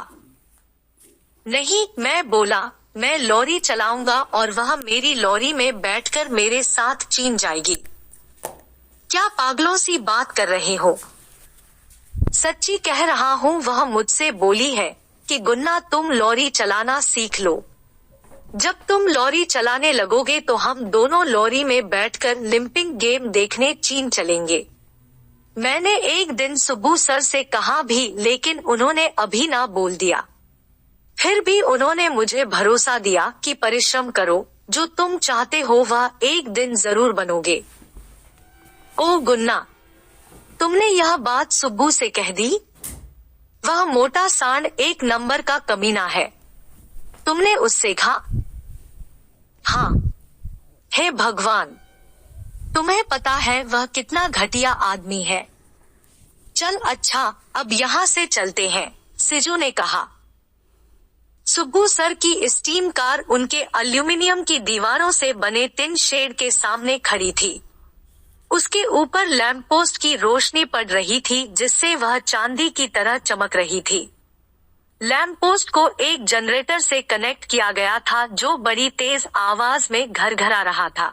नहीं, मैं बोला, मैं लॉरी चलाऊंगा और वह मेरी लॉरी में बैठकर मेरे साथ चीन जाएगी। क्या पागलों सी बात कर रहे हो? सच्ची कह रहा हूँ। वह मुझसे बोली है कि गुन्ना तुम लॉरी चलाना सीख लो। जब तुम लॉरी चलाने लगोगे तो हम दोनों लॉरी में बैठकर लिम्पिंग गेम देखने चीन चलेंगे। मैंने एक दिन सुब्बू सर से कहा भी, लेकिन उन्होंने अभी ना बोल दिया। फिर भी उन्होंने मुझे भरोसा दिया कि परिश्रम करो, जो तुम चाहते हो वह एक दिन जरूर बनोगे। ओ गुन्ना, तुमने यह बात सुब्बू से कह दी? वह मोटा सांड एक नंबर का कमीना है। तुमने उससे कहा? हाँ। हे भगवान, तुम्हें पता है वह कितना घटिया आदमी है। चल अच्छा, अब यहाँ से चलते हैं, सिजू ने कहा। सुब्बू सर की स्टीम कार उनके एल्यूमिनियम की दीवारों से बने टिन शेड के सामने खड़ी थी। उसके ऊपर लैंप पोस्ट की रोशनी पड़ रही थी, जिससे वह चांदी की तरह चमक रही थी। लैंप पोस्ट को एक जनरेटर से कनेक्ट किया गया था, जो बड़ी तेज आवाज में घरघरा रहा था।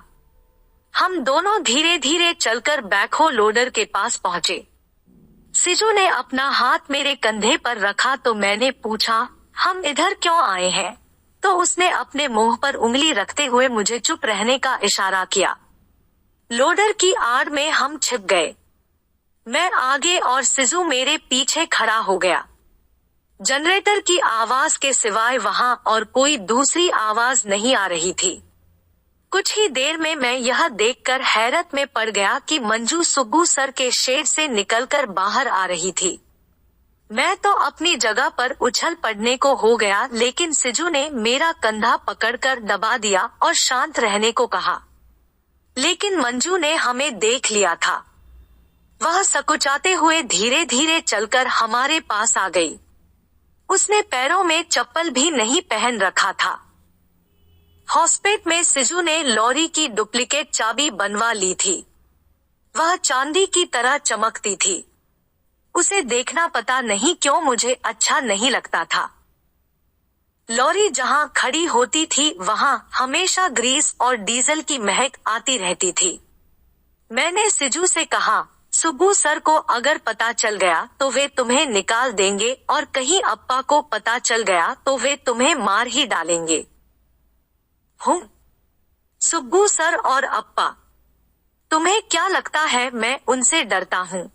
हम दोनों धीरे धीरे चलकर बैकहो लोडर के पास पहुंचे। सिजू ने अपना हाथ मेरे कंधे पर रखा तो मैंने पूछा, हम इधर क्यों आए हैं? तो उसने अपने मुंह पर उंगली रखते हुए मुझे चुप रहने का इशारा किया। लोडर की आड़ में हम छिप गए। मैं आगे और सिजू मेरे पीछे खड़ा हो गया। जनरेटर की आवाज के सिवाय वहां और कोई दूसरी आवाज नहीं आ रही थी। कुछ ही देर में मैं यह देखकर हैरत में पड़ गया कि मंजू सुब्बू सर के शेड से निकलकर बाहर आ रही थी। मैं तो अपनी जगह पर उछल पड़ने को हो गया, लेकिन सिजू ने मेरा कंधा पकड़कर दबा दिया और शांत रहने को कहा। लेकिन मंजू ने हमें देख लिया था। वह सकुचाते हुए धीरे धीरे चलकर हमारे पास आ गई। उसने पैरों में चप्पल भी नहीं पहन रखा था। हॉस्पिटल में सिजू ने लॉरी की डुप्लीकेट चाबी बनवा ली थी। वह चांदी की तरह चमकती थी। उसे देखना पता नहीं क्यों मुझे अच्छा नहीं लगता था। लॉरी जहां खड़ी होती थी वहां हमेशा ग्रीस और डीजल की महक आती रहती थी। मैंने सिजू से कहा, सुब्बू सर को अगर पता चल गया तो वे तुम्हें निकाल देंगे, और कहीं अप्पा को पता चल गया तो वे तुम्हें मार ही डालेंगे। हूँ, सुब्बू सर और अप्पा, तुम्हें क्या लगता है मैं उनसे डरता हूँ?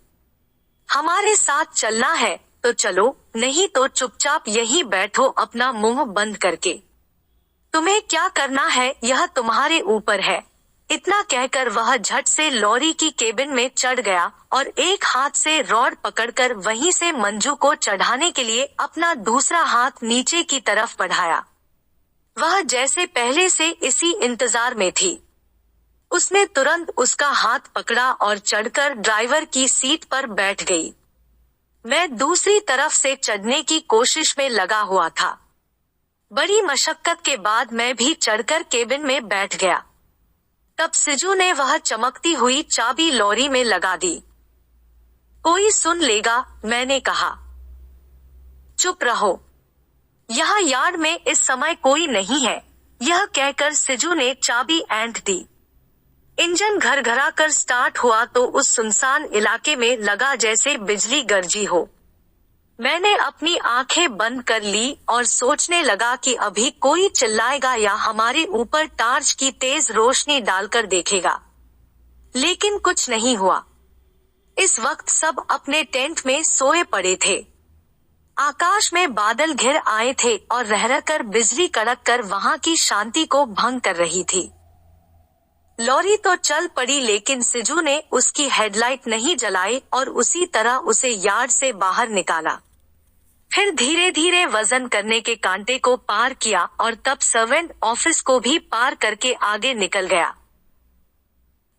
हमारे साथ चलना है तो चलो, नहीं तो चुपचाप यहीं बैठो अपना मुंह बंद करके। तुम्हें क्या करना है यह तुम्हारे ऊपर है। इतना कहकर वह झट से लॉरी की केबिन में चढ़ गया और एक हाथ से रॉड पकड़कर वहीं से मंजू को चढ़ाने के लिए अपना दूसरा हाथ नीचे की तरफ बढ़ाया। वह जैसे पहले से इसी इंतजार में थी। उसने तुरंत उसका हाथ पकड़ा और चढ़कर ड्राइवर की सीट पर बैठ गई। मैं दूसरी तरफ से चढ़ने की कोशिश में लगा हुआ था। बड़ी मशक्कत के बाद मैं भी चढ़कर केबिन में बैठ गया। तब सिजू ने वह चमकती हुई चाबी लॉरी में लगा दी। कोई सुन लेगा, मैंने कहा। चुप रहो, यहाँ यार्ड में इस समय कोई नहीं है। यह कहकर सिजू ने चाबी ऐंठ दी। इंजन घरघरा कर स्टार्ट हुआ तो उस सुनसान इलाके में लगा जैसे बिजली गरजी हो। मैंने अपनी आंखें बंद कर ली और सोचने लगा कि अभी कोई चिल्लाएगा या हमारे ऊपर टार्च की तेज रोशनी डालकर देखेगा, लेकिन कुछ नहीं हुआ। इस वक्त सब अपने टेंट में सोए पड़े थे। आकाश में बादल घिर आए थे और रहकर बिजली कड़क कर वहां की शांति को भंग कर रही थी। लॉरी तो चल पड़ी, लेकिन सिजू ने उसकी हेडलाइट नहीं जलाई और उसी तरह उसे यार्ड से बाहर निकाला। फिर धीरे धीरे वजन करने के कांटे को पार किया और तब सर्वेंट ऑफिस को भी पार करके आगे निकल गया।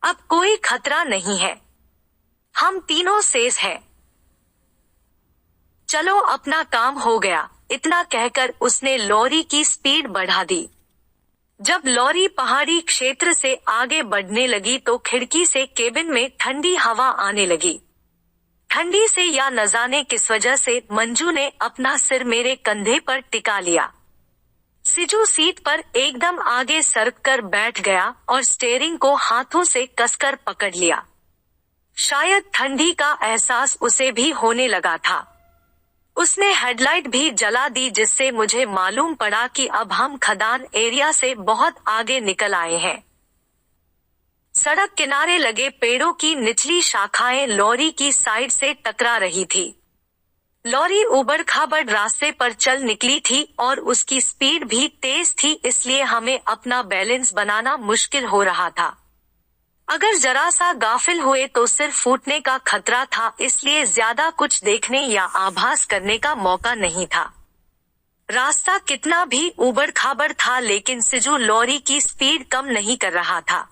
अब कोई खतरा नहीं है, हम तीनों सेफ हैं। चलो अपना काम हो गया, इतना कहकर उसने लॉरी की स्पीड बढ़ा दी। जब लॉरी पहाड़ी क्षेत्र से आगे बढ़ने लगी तो खिड़की से केबिन में ठंडी हवा आने लगी। ठंडी से या न जाने किस वजह से मंजू ने अपना सिर मेरे कंधे पर टिका लिया। सिजू सीट पर एकदम आगे सरक कर बैठ गया और स्टीयरिंग को हाथों से कसकर पकड़ लिया। शायद ठंडी का एहसास उसे भी होने लगा था। उसने हेडलाइट भी जला दी, जिससे मुझे मालूम पड़ा कि अब हम खदान एरिया से बहुत आगे निकल आए हैं। सड़क किनारे लगे पेड़ों की निचली शाखाएं लॉरी की साइड से टकरा रही थी। लॉरी उबड़ खाबड़ रास्ते पर चल निकली थी और उसकी स्पीड भी तेज थी, इसलिए हमें अपना बैलेंस बनाना मुश्किल हो रहा था। अगर जरा सा गाफिल हुए तो सिर फूटने का खतरा था, इसलिए ज्यादा कुछ देखने या आभास करने का मौका नहीं था। रास्ता कितना भी उबड़ खाबड़ था, लेकिन सिजू लॉरी की स्पीड कम नहीं कर रहा था।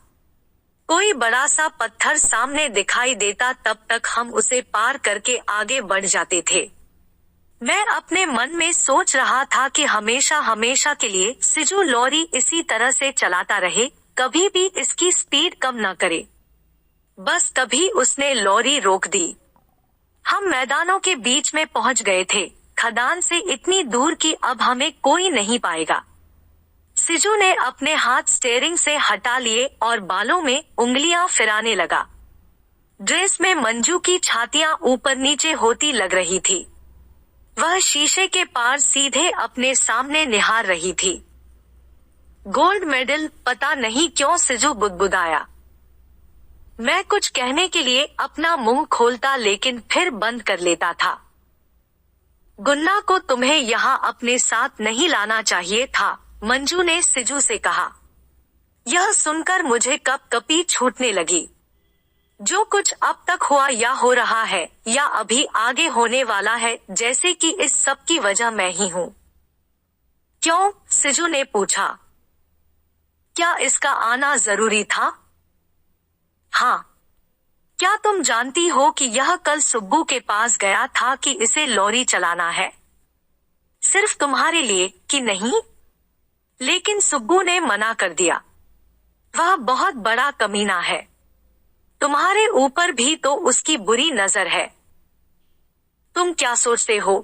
कोई बड़ा सा पत्थर सामने दिखाई देता तब तक हम उसे पार करके आगे बढ़ जाते थे। मैं अपने मन में सोच रहा था कि हमेशा हमेशा के लिए सिजू लॉरी इसी तरह से चलाता रहे, कभी भी इसकी स्पीड कम न करे। बस तभी उसने लॉरी रोक दी। हम मैदानों के बीच में पहुंच गए थे, खदान से इतनी दूर कि अब हमें कोई नहीं पाएगा। सिजू ने अपने हाथ स्टीयरिंग से हटा लिए और बालों में उंगलियां फिराने लगा। ड्रेस में मंजू की छातियां ऊपर नीचे होती लग रही थी। वह शीशे के पार सीधे अपने सामने निहार रही थी। गोल्ड मेडल, पता नहीं क्यों सिजू बुदबुदाया। मैं कुछ कहने के लिए अपना मुंह खोलता, लेकिन फिर बंद कर लेता था। गुन्ना को तुम्हें यहाँ अपने साथ नहीं लाना चाहिए था, मंजू ने सिजू से कहा। यह सुनकर मुझे कपकपी छूटने लगी। जो कुछ अब तक हुआ या हो रहा है या अभी आगे होने वाला है, जैसे कि इस सब की वजह मैं ही हूँ। क्यों? सिजू ने पूछा। क्या इसका आना जरूरी था? हाँ। क्या तुम जानती हो कि यह कल सुब्बू के पास गया था कि इसे लॉरी चलाना है? सिर्फ तुम्हारे लिए कि नहीं? लेकिन सुब्बू ने मना कर दिया। वह बहुत बड़ा कमीना है। तुम्हारे ऊपर भी तो उसकी बुरी नजर है। तुम क्या सोचते हो?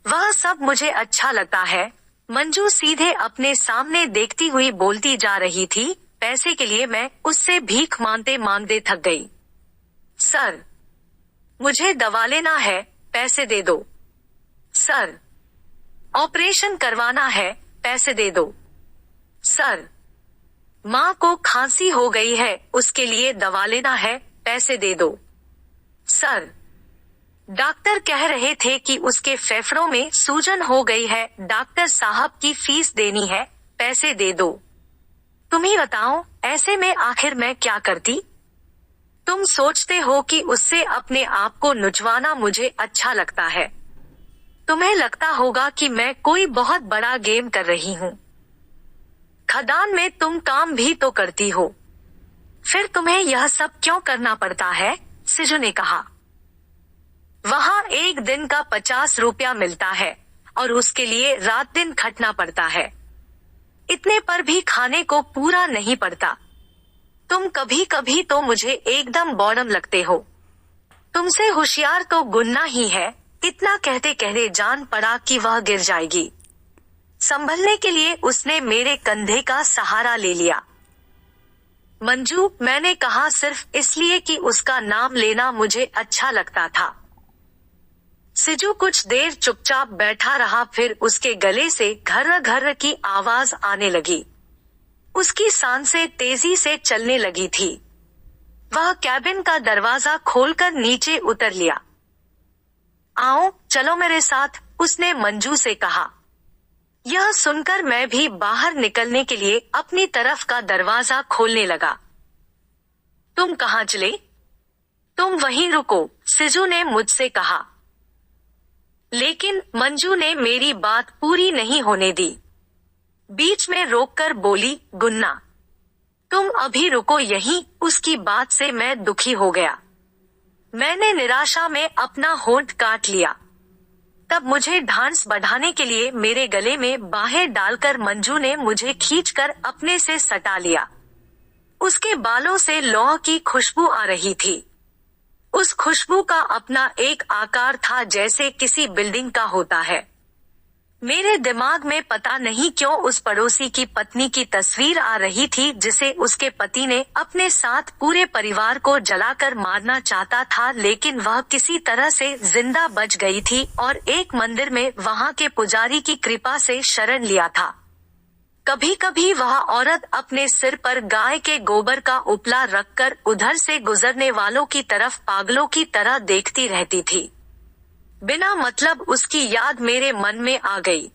वह सब मुझे अच्छा लगता है, मंजू सीधे अपने सामने देखती हुई बोलती जा रही थी। पैसे के लिए मैं उससे भीख मांगते मांगते थक गई। सर, मुझे दवा लेना है, पैसे दे दो। सर, ऑपरेशन करवाना है, पैसे दे दो। सर, माँ को खांसी हो गई है, उसके लिए दवा लेना है, पैसे दे दो। सर, डॉक्टर कह रहे थे कि उसके फेफड़ों में सूजन हो गई है, डॉक्टर साहब की फीस देनी है, पैसे दे दो। तुम ही बताओ, ऐसे में आखिर मैं क्या करती? तुम सोचते हो कि उससे अपने आप को नुचवाना मुझे अच्छा लगता है। तुम्हें लगता होगा कि मैं कोई बहुत बड़ा गेम कर रही हूँ। खदान में तुम काम भी तो करती हो, फिर तुम्हें यह सब क्यों करना पड़ता है? सिजू ने कहा। वहाँ एक दिन का 50 रुपया मिलता है और उसके लिए रात दिन खटना पड़ता है। इतने पर भी खाने को पूरा नहीं पड़ता। तुम कभी कभी तो मुझे एकदम बॉडम लगते हो। तुमसे होशियार तो गुन्ना ही है। इतना कहते कहते जान पड़ा कि वह गिर जाएगी। संभलने के लिए उसने मेरे कंधे का सहारा ले लिया। मंजू, मैंने कहा सिर्फ इसलिए कि उसका नाम लेना मुझे अच्छा लगता था। सिजू कुछ देर चुपचाप बैठा रहा, फिर उसके गले से घर्र घर्र की आवाज आने लगी। उसकी सांसें तेजी से चलने लगी थी। वह कैबिन का दरवाजा खोलकर नीचे उतर लिया। आओ, चलो मेरे साथ, उसने मंजू से कहा। यह सुनकर मैं भी बाहर निकलने के लिए अपनी तरफ का दरवाजा खोलने लगा। तुम कहाँ चले? तुम वहीं रुको, सिजू ने मुझसे कहा। लेकिन मंजू ने मेरी बात पूरी नहीं होने दी। बीच में रोककर बोली, गुन्ना, तुम अभी रुको यहीं। उसकी बात से मैं दुखी हो गया। मैंने निराशा में अपना होंठ काट लिया। तब मुझे ढांढस बढ़ाने के लिए मेरे गले में बाहें डालकर मंजू ने मुझे खींचकर अपने से सटा लिया। उसके बालों से लौह की खुशबू आ रही थी। उस खुशबू का अपना एक आकार था, जैसे किसी बिल्डिंग का होता है। मेरे दिमाग में पता नहीं क्यों उस पड़ोसी की पत्नी की तस्वीर आ रही थी जिसे उसके पति ने अपने साथ पूरे परिवार को जलाकर मारना चाहता था, लेकिन वह किसी तरह से जिंदा बच गई थी और एक मंदिर में वहां के पुजारी की कृपा से शरण लिया था। कभी कभी वह औरत अपने सिर पर गाय के गोबर का उपला रखकर उधर से गुजरने वालों की तरफ पागलों की तरह देखती रहती थी। बिना मतलब उसकी याद मेरे मन में आ गई।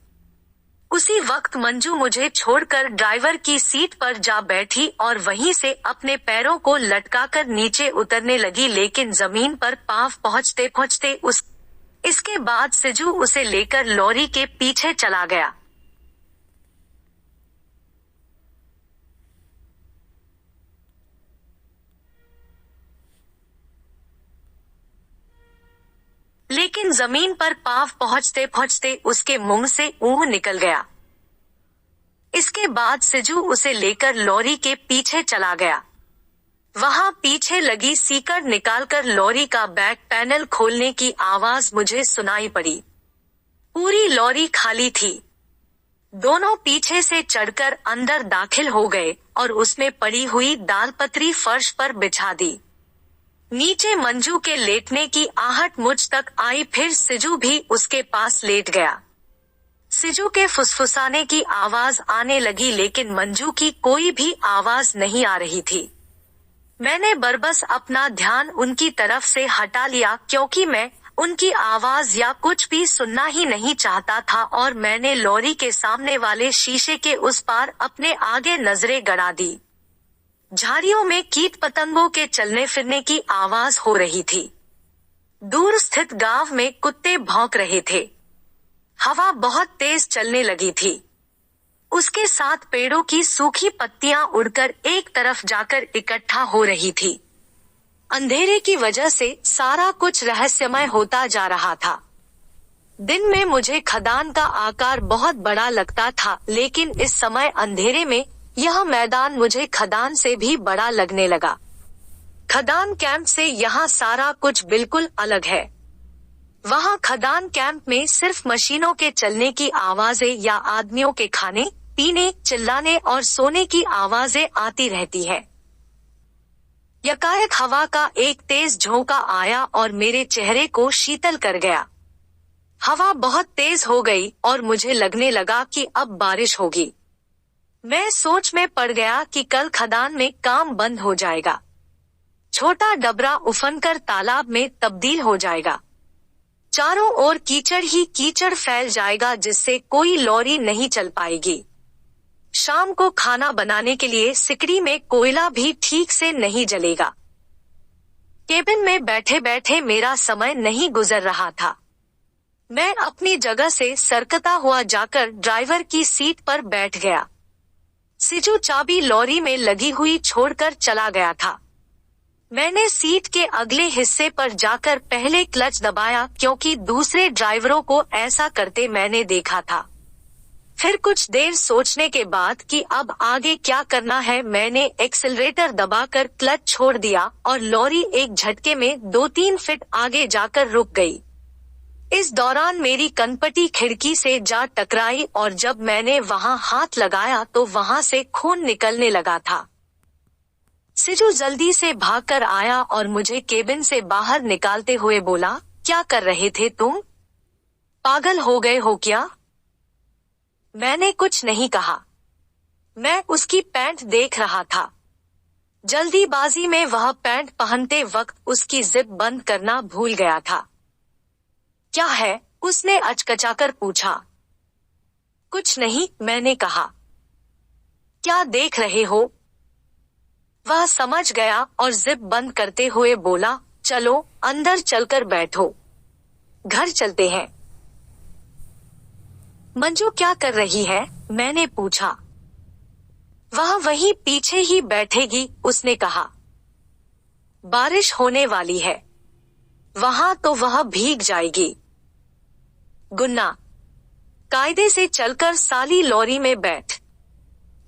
उसी वक्त मंजू मुझे छोड़कर ड्राइवर की सीट पर जा बैठी और वहीं से अपने पैरों को लटकाकर नीचे उतरने लगी, लेकिन जमीन पर पांव पहुंचते पहुंचते इसके बाद सिजू उसे लेकर लॉरी के पीछे चला गया। लेकिन जमीन पर पांव पहुंचते पहुंचते उसके मुंह से ऊह निकल गया। इसके बाद सिजू उसे लेकर लॉरी के पीछे चला गया। वहां पीछे लगी सीकड़ निकालकर लॉरी का बैक पैनल खोलने की आवाज मुझे सुनाई पड़ी। पूरी लॉरी खाली थी। दोनों पीछे से चढ़कर अंदर दाखिल हो गए और उसमें पड़ी हुई दाल पतरी फर्श पर बिछा दी। नीचे मंजू के लेटने की आहट मुझ तक आई, फिर सिजू भी उसके पास लेट गया। सिजू के फुसफुसाने की आवाज आने लगी, लेकिन मंजू की कोई भी आवाज नहीं आ रही थी। मैंने बरबस अपना ध्यान उनकी तरफ से हटा लिया, क्योंकि मैं उनकी आवाज या कुछ भी सुनना ही नहीं चाहता था, और मैंने लॉरी के सामने वाले शीशे के उस पार अपने आगे नजरें गड़ा दी। झाड़ियों में कीट पतंगों के चलने फिरने की आवाज हो रही थी। दूर स्थित गांव में कुत्ते भौंक रहे थे। हवा बहुत तेज चलने लगी थी। उसके साथ पेड़ों की सूखी पत्तियां उड़कर एक तरफ जाकर इकट्ठा हो रही थी। अंधेरे की वजह से सारा कुछ रहस्यमय होता जा रहा था। दिन में मुझे खदान का आकार बहुत बड़ा लगता था, लेकिन इस समय अंधेरे में यह मैदान मुझे खदान से भी बड़ा लगने लगा। खदान कैंप से यहाँ सारा कुछ बिल्कुल अलग है। वहाँ खदान कैंप में सिर्फ मशीनों के चलने की आवाजें या आदमियों के खाने पीने, चिल्लाने और सोने की आवाजें आती रहती है। यकायक हवा का एक तेज झोंका आया और मेरे चेहरे को शीतल कर गया। हवा बहुत तेज हो गई और मुझे लगने लगा कि अब बारिश होगी। मैं सोच में पड़ गया कि कल खदान में काम बंद हो जाएगा। छोटा डबरा उफनकर तालाब में तब्दील हो जाएगा। चारों ओर कीचड़ ही कीचड़ फैल जाएगा, जिससे कोई लॉरी नहीं चल पाएगी। शाम को खाना बनाने के लिए सिकड़ी में कोयला भी ठीक से नहीं जलेगा। केबिन में बैठे बैठे मेरा समय नहीं गुजर रहा था। मैं अपनी जगह से सरकता हुआ जाकर ड्राइवर की सीट पर बैठ गया। सिजू चाबी लॉरी में लगी हुई छोड़कर चला गया था। मैंने सीट के अगले हिस्से पर जाकर पहले क्लच दबाया, क्योंकि दूसरे ड्राइवरों को ऐसा करते मैंने देखा था। फिर कुछ देर सोचने के बाद कि अब आगे क्या करना है, मैंने एक्सेलरेटर दबाकर क्लच छोड़ दिया और लॉरी एक झटके में 2-3 फीट आगे जाकर रुक गई। इस दौरान मेरी कनपटी खिड़की से जा टकराई और जब मैंने वहां हाथ लगाया तो वहां से खून निकलने लगा था। सिजू जल्दी से भागकर आया और मुझे केबिन से बाहर निकालते हुए बोला, क्या कर रहे थे तुम? पागल हो गए हो क्या? मैंने कुछ नहीं कहा। मैं उसकी पैंट देख रहा था। जल्दीबाजी में वह पैंट पहनते वक्त उसकी जिप बंद करना भूल गया था। क्या है? उसने अचकचाकर पूछा। कुछ नहीं, मैंने कहा। क्या देख रहे हो? वह समझ गया और जिप बंद करते हुए बोला, चलो अंदर चलकर बैठो, घर चलते हैं। मंजू क्या कर रही है? मैंने पूछा। वह वहीं पीछे ही बैठेगी, उसने कहा। बारिश होने वाली है, वहां तो वह भीग जाएगी। गुन्ना, कायदे से चलकर साली लॉरी में बैठ,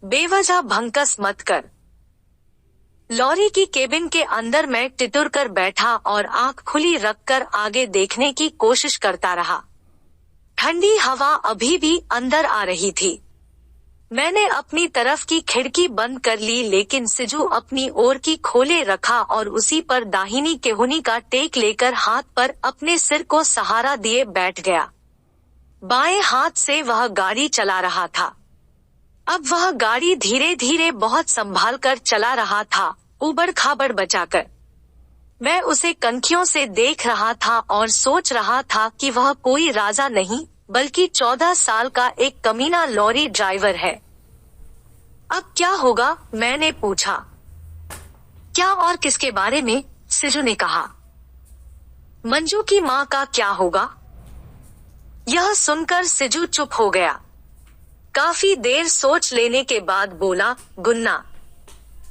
बेवजह भंकस मत कर। लॉरी की केबिन के अंदर मैं टिटुर कर बैठा और आंख खुली रखकर आगे देखने की कोशिश करता रहा। ठंडी हवा अभी भी अंदर आ रही थी। मैंने अपनी तरफ की खिड़की बंद कर ली, लेकिन सिजू अपनी ओर की खोले रखा और उसी पर दाहिनी केहुनी का टेक लेकर हाथ पर अपने सिर को सहारा दिए बैठ गया। बाएं हाथ से वह गाड़ी चला रहा था। अब वह गाड़ी धीरे धीरे बहुत संभाल कर चला रहा था, उबड़ खाबड़ बचाकर। मैं उसे कनखियों से देख रहा था और सोच रहा था कि वह कोई राजा नहीं बल्कि 14 साल का एक कमीना लॉरी ड्राइवर है। अब क्या होगा, मैंने पूछा। क्या और किसके बारे में? सिजू ने कहा। मंजू की माँ का क्या होगा? यह सुनकर सिजू चुप हो गया। काफी देर सोच लेने के बाद बोला, गुन्ना,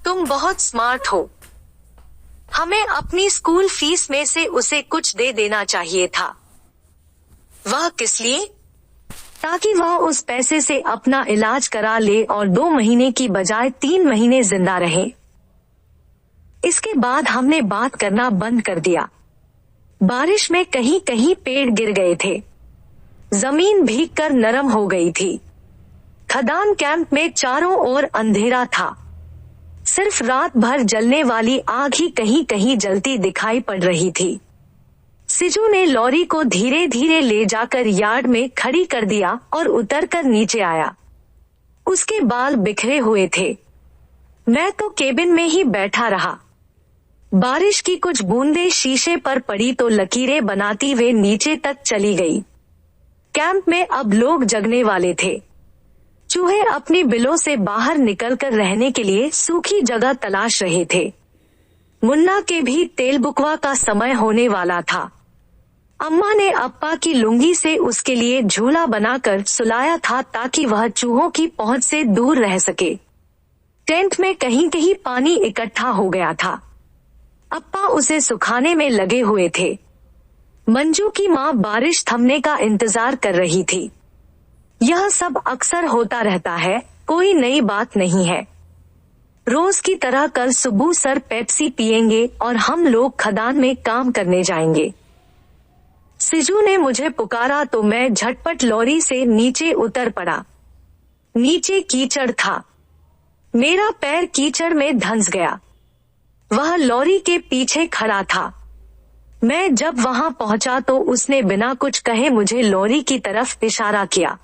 तुम बहुत स्मार्ट हो। हमें अपनी स्कूल फीस में से उसे कुछ दे देना चाहिए था। वह किस लिए? ताकि वह उस पैसे से अपना इलाज करा ले और 2 महीने की बजाय 3 महीने जिंदा रहे। इसके बाद हमने बात करना बंद कर दिया। बारिश में कहीं कहीं पेड़ गिर गए थे। जमीन भीगकर नरम हो गई थी। खदान कैंप में चारों ओर अंधेरा था। सिर्फ रात भर जलने वाली आग ही कहीं कहीं जलती दिखाई पड़ रही थी। सिजू ने लॉरी को धीरे धीरे ले जाकर यार्ड में खड़ी कर दिया और उतरकर नीचे आया। उसके बाल बिखरे हुए थे। मैं तो केबिन में ही बैठा रहा। बारिश की कुछ बूंदें शीशे पर पड़ी तो लकीरें बनाती वे नीचे तक चली गई। कैंप में अब लोग जगने वाले थे। चूहे अपनी बिलों से बाहर निकलकर रहने के लिए सूखी जगह तलाश रहे थे। मुन्ना के भी तेलबुकवा का समय होने वाला था। अम्मा ने अप्पा की लुंगी से उसके लिए झूला बनाकर सुलाया था ताकि वह चूहों की पहुंच से दूर रह सके। टेंट में कहीं कहीं पानी इकट्ठा हो गया था। अप्पा उसे सुखाने में लगे हुए थे। मंजू की माँ बारिश थमने का इंतजार कर रही थी। यह सब अक्सर होता रहता है, कोई नई बात नहीं है। रोज की तरह कल सुबह सर पेप्सी पिएंगे और हम लोग खदान में काम करने जाएंगे। सिजू ने मुझे पुकारा तो मैं झटपट लॉरी से नीचे उतर पड़ा। नीचे कीचड़ था। मेरा पैर कीचड़ में धंस गया। वह लॉरी के पीछे खड़ा था। मैं जब वहां पहुंचा तो उसने बिना कुछ कहे मुझे लॉरी की तरफ इशारा किया।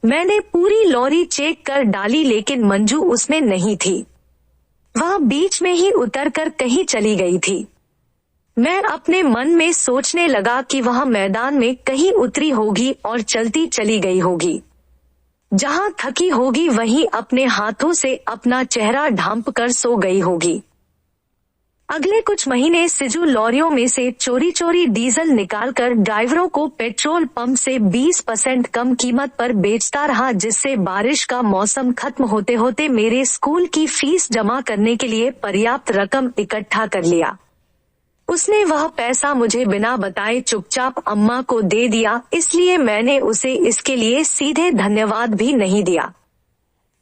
मैंने पूरी लॉरी चेक कर डाली, लेकिन मंजू उसमें नहीं थी। वह बीच में ही उतरकर कहीं चली गई थी। मैं अपने मन में सोचने लगा कि वह मैदान में कहीं उतरी होगी और चलती चली गई होगी। जहां थकी होगी वहीं अपने हाथों से अपना चेहरा ढांप कर सो गई होगी। अगले कुछ महीने सिजू लॉरियों में से चोरी चोरी डीजल निकालकर ड्राइवरों को पेट्रोल पंप से 20% कम कीमत पर बेचता रहा, जिससे बारिश का मौसम खत्म होते होते मेरे स्कूल की फीस जमा करने के लिए पर्याप्त रकम इकट्ठा कर लिया। उसने वह पैसा मुझे बिना बताए चुपचाप अम्मा को दे दिया, इसलिए मैंने उसे इसके लिए सीधे धन्यवाद भी नहीं दिया।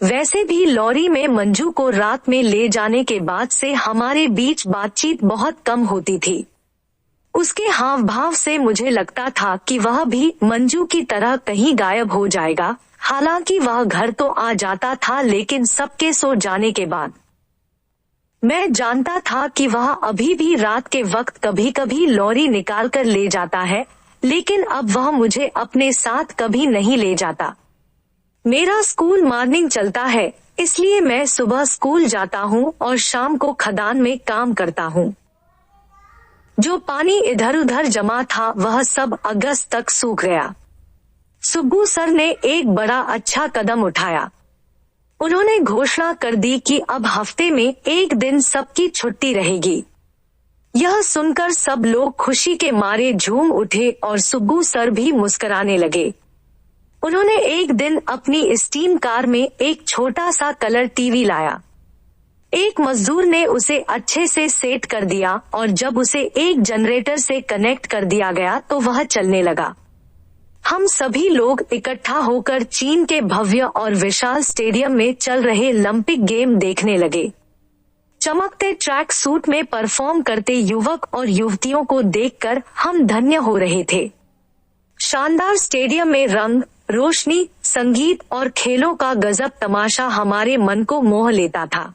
वैसे भी लॉरी में मंजू को रात में ले जाने के बाद से हमारे बीच बातचीत बहुत कम होती थी। उसके हाव भाव से मुझे लगता था कि वह भी मंजू की तरह कहीं गायब हो जाएगा। हालांकि वह घर तो आ जाता था, लेकिन सबके सो जाने के बाद। मैं जानता था कि वह अभी भी रात के वक्त कभी कभी लॉरी निकाल कर ले जाता है, लेकिन अब वह मुझे अपने साथ कभी नहीं ले जाता। मेरा स्कूल मॉर्निंग चलता है, इसलिए मैं सुबह स्कूल जाता हूँ और शाम को खदान में काम करता हूँ। जो पानी इधर उधर जमा था वह सब अगस्त तक सूख गया। सुब्बू सर ने एक बड़ा अच्छा कदम उठाया। उन्होंने घोषणा कर दी कि अब हफ्ते में एक दिन सबकी छुट्टी रहेगी। यह सुनकर सब लोग खुशी के मारे झूम उठे और सुब्बू सर भी मुस्कुराने लगे। उन्होंने एक दिन अपनी स्टीम कार में एक छोटा सा कलर टीवी लाया। एक मजदूर ने उसे अच्छे से सेट कर दिया और जब उसे एक जनरेटर से कनेक्ट कर दिया गया तो वह चलने लगा। हम सभी लोग इकट्ठा होकर चीन के भव्य और विशाल स्टेडियम में चल रहे ओलंपिक गेम देखने लगे। चमकते ट्रैक सूट में परफॉर्म करते युवक और युवतियों को देखकर हम धन्य हो रहे थे। शानदार स्टेडियम में रंग, रोशनी, संगीत और खेलों का गजब तमाशा हमारे मन को मोह लेता था।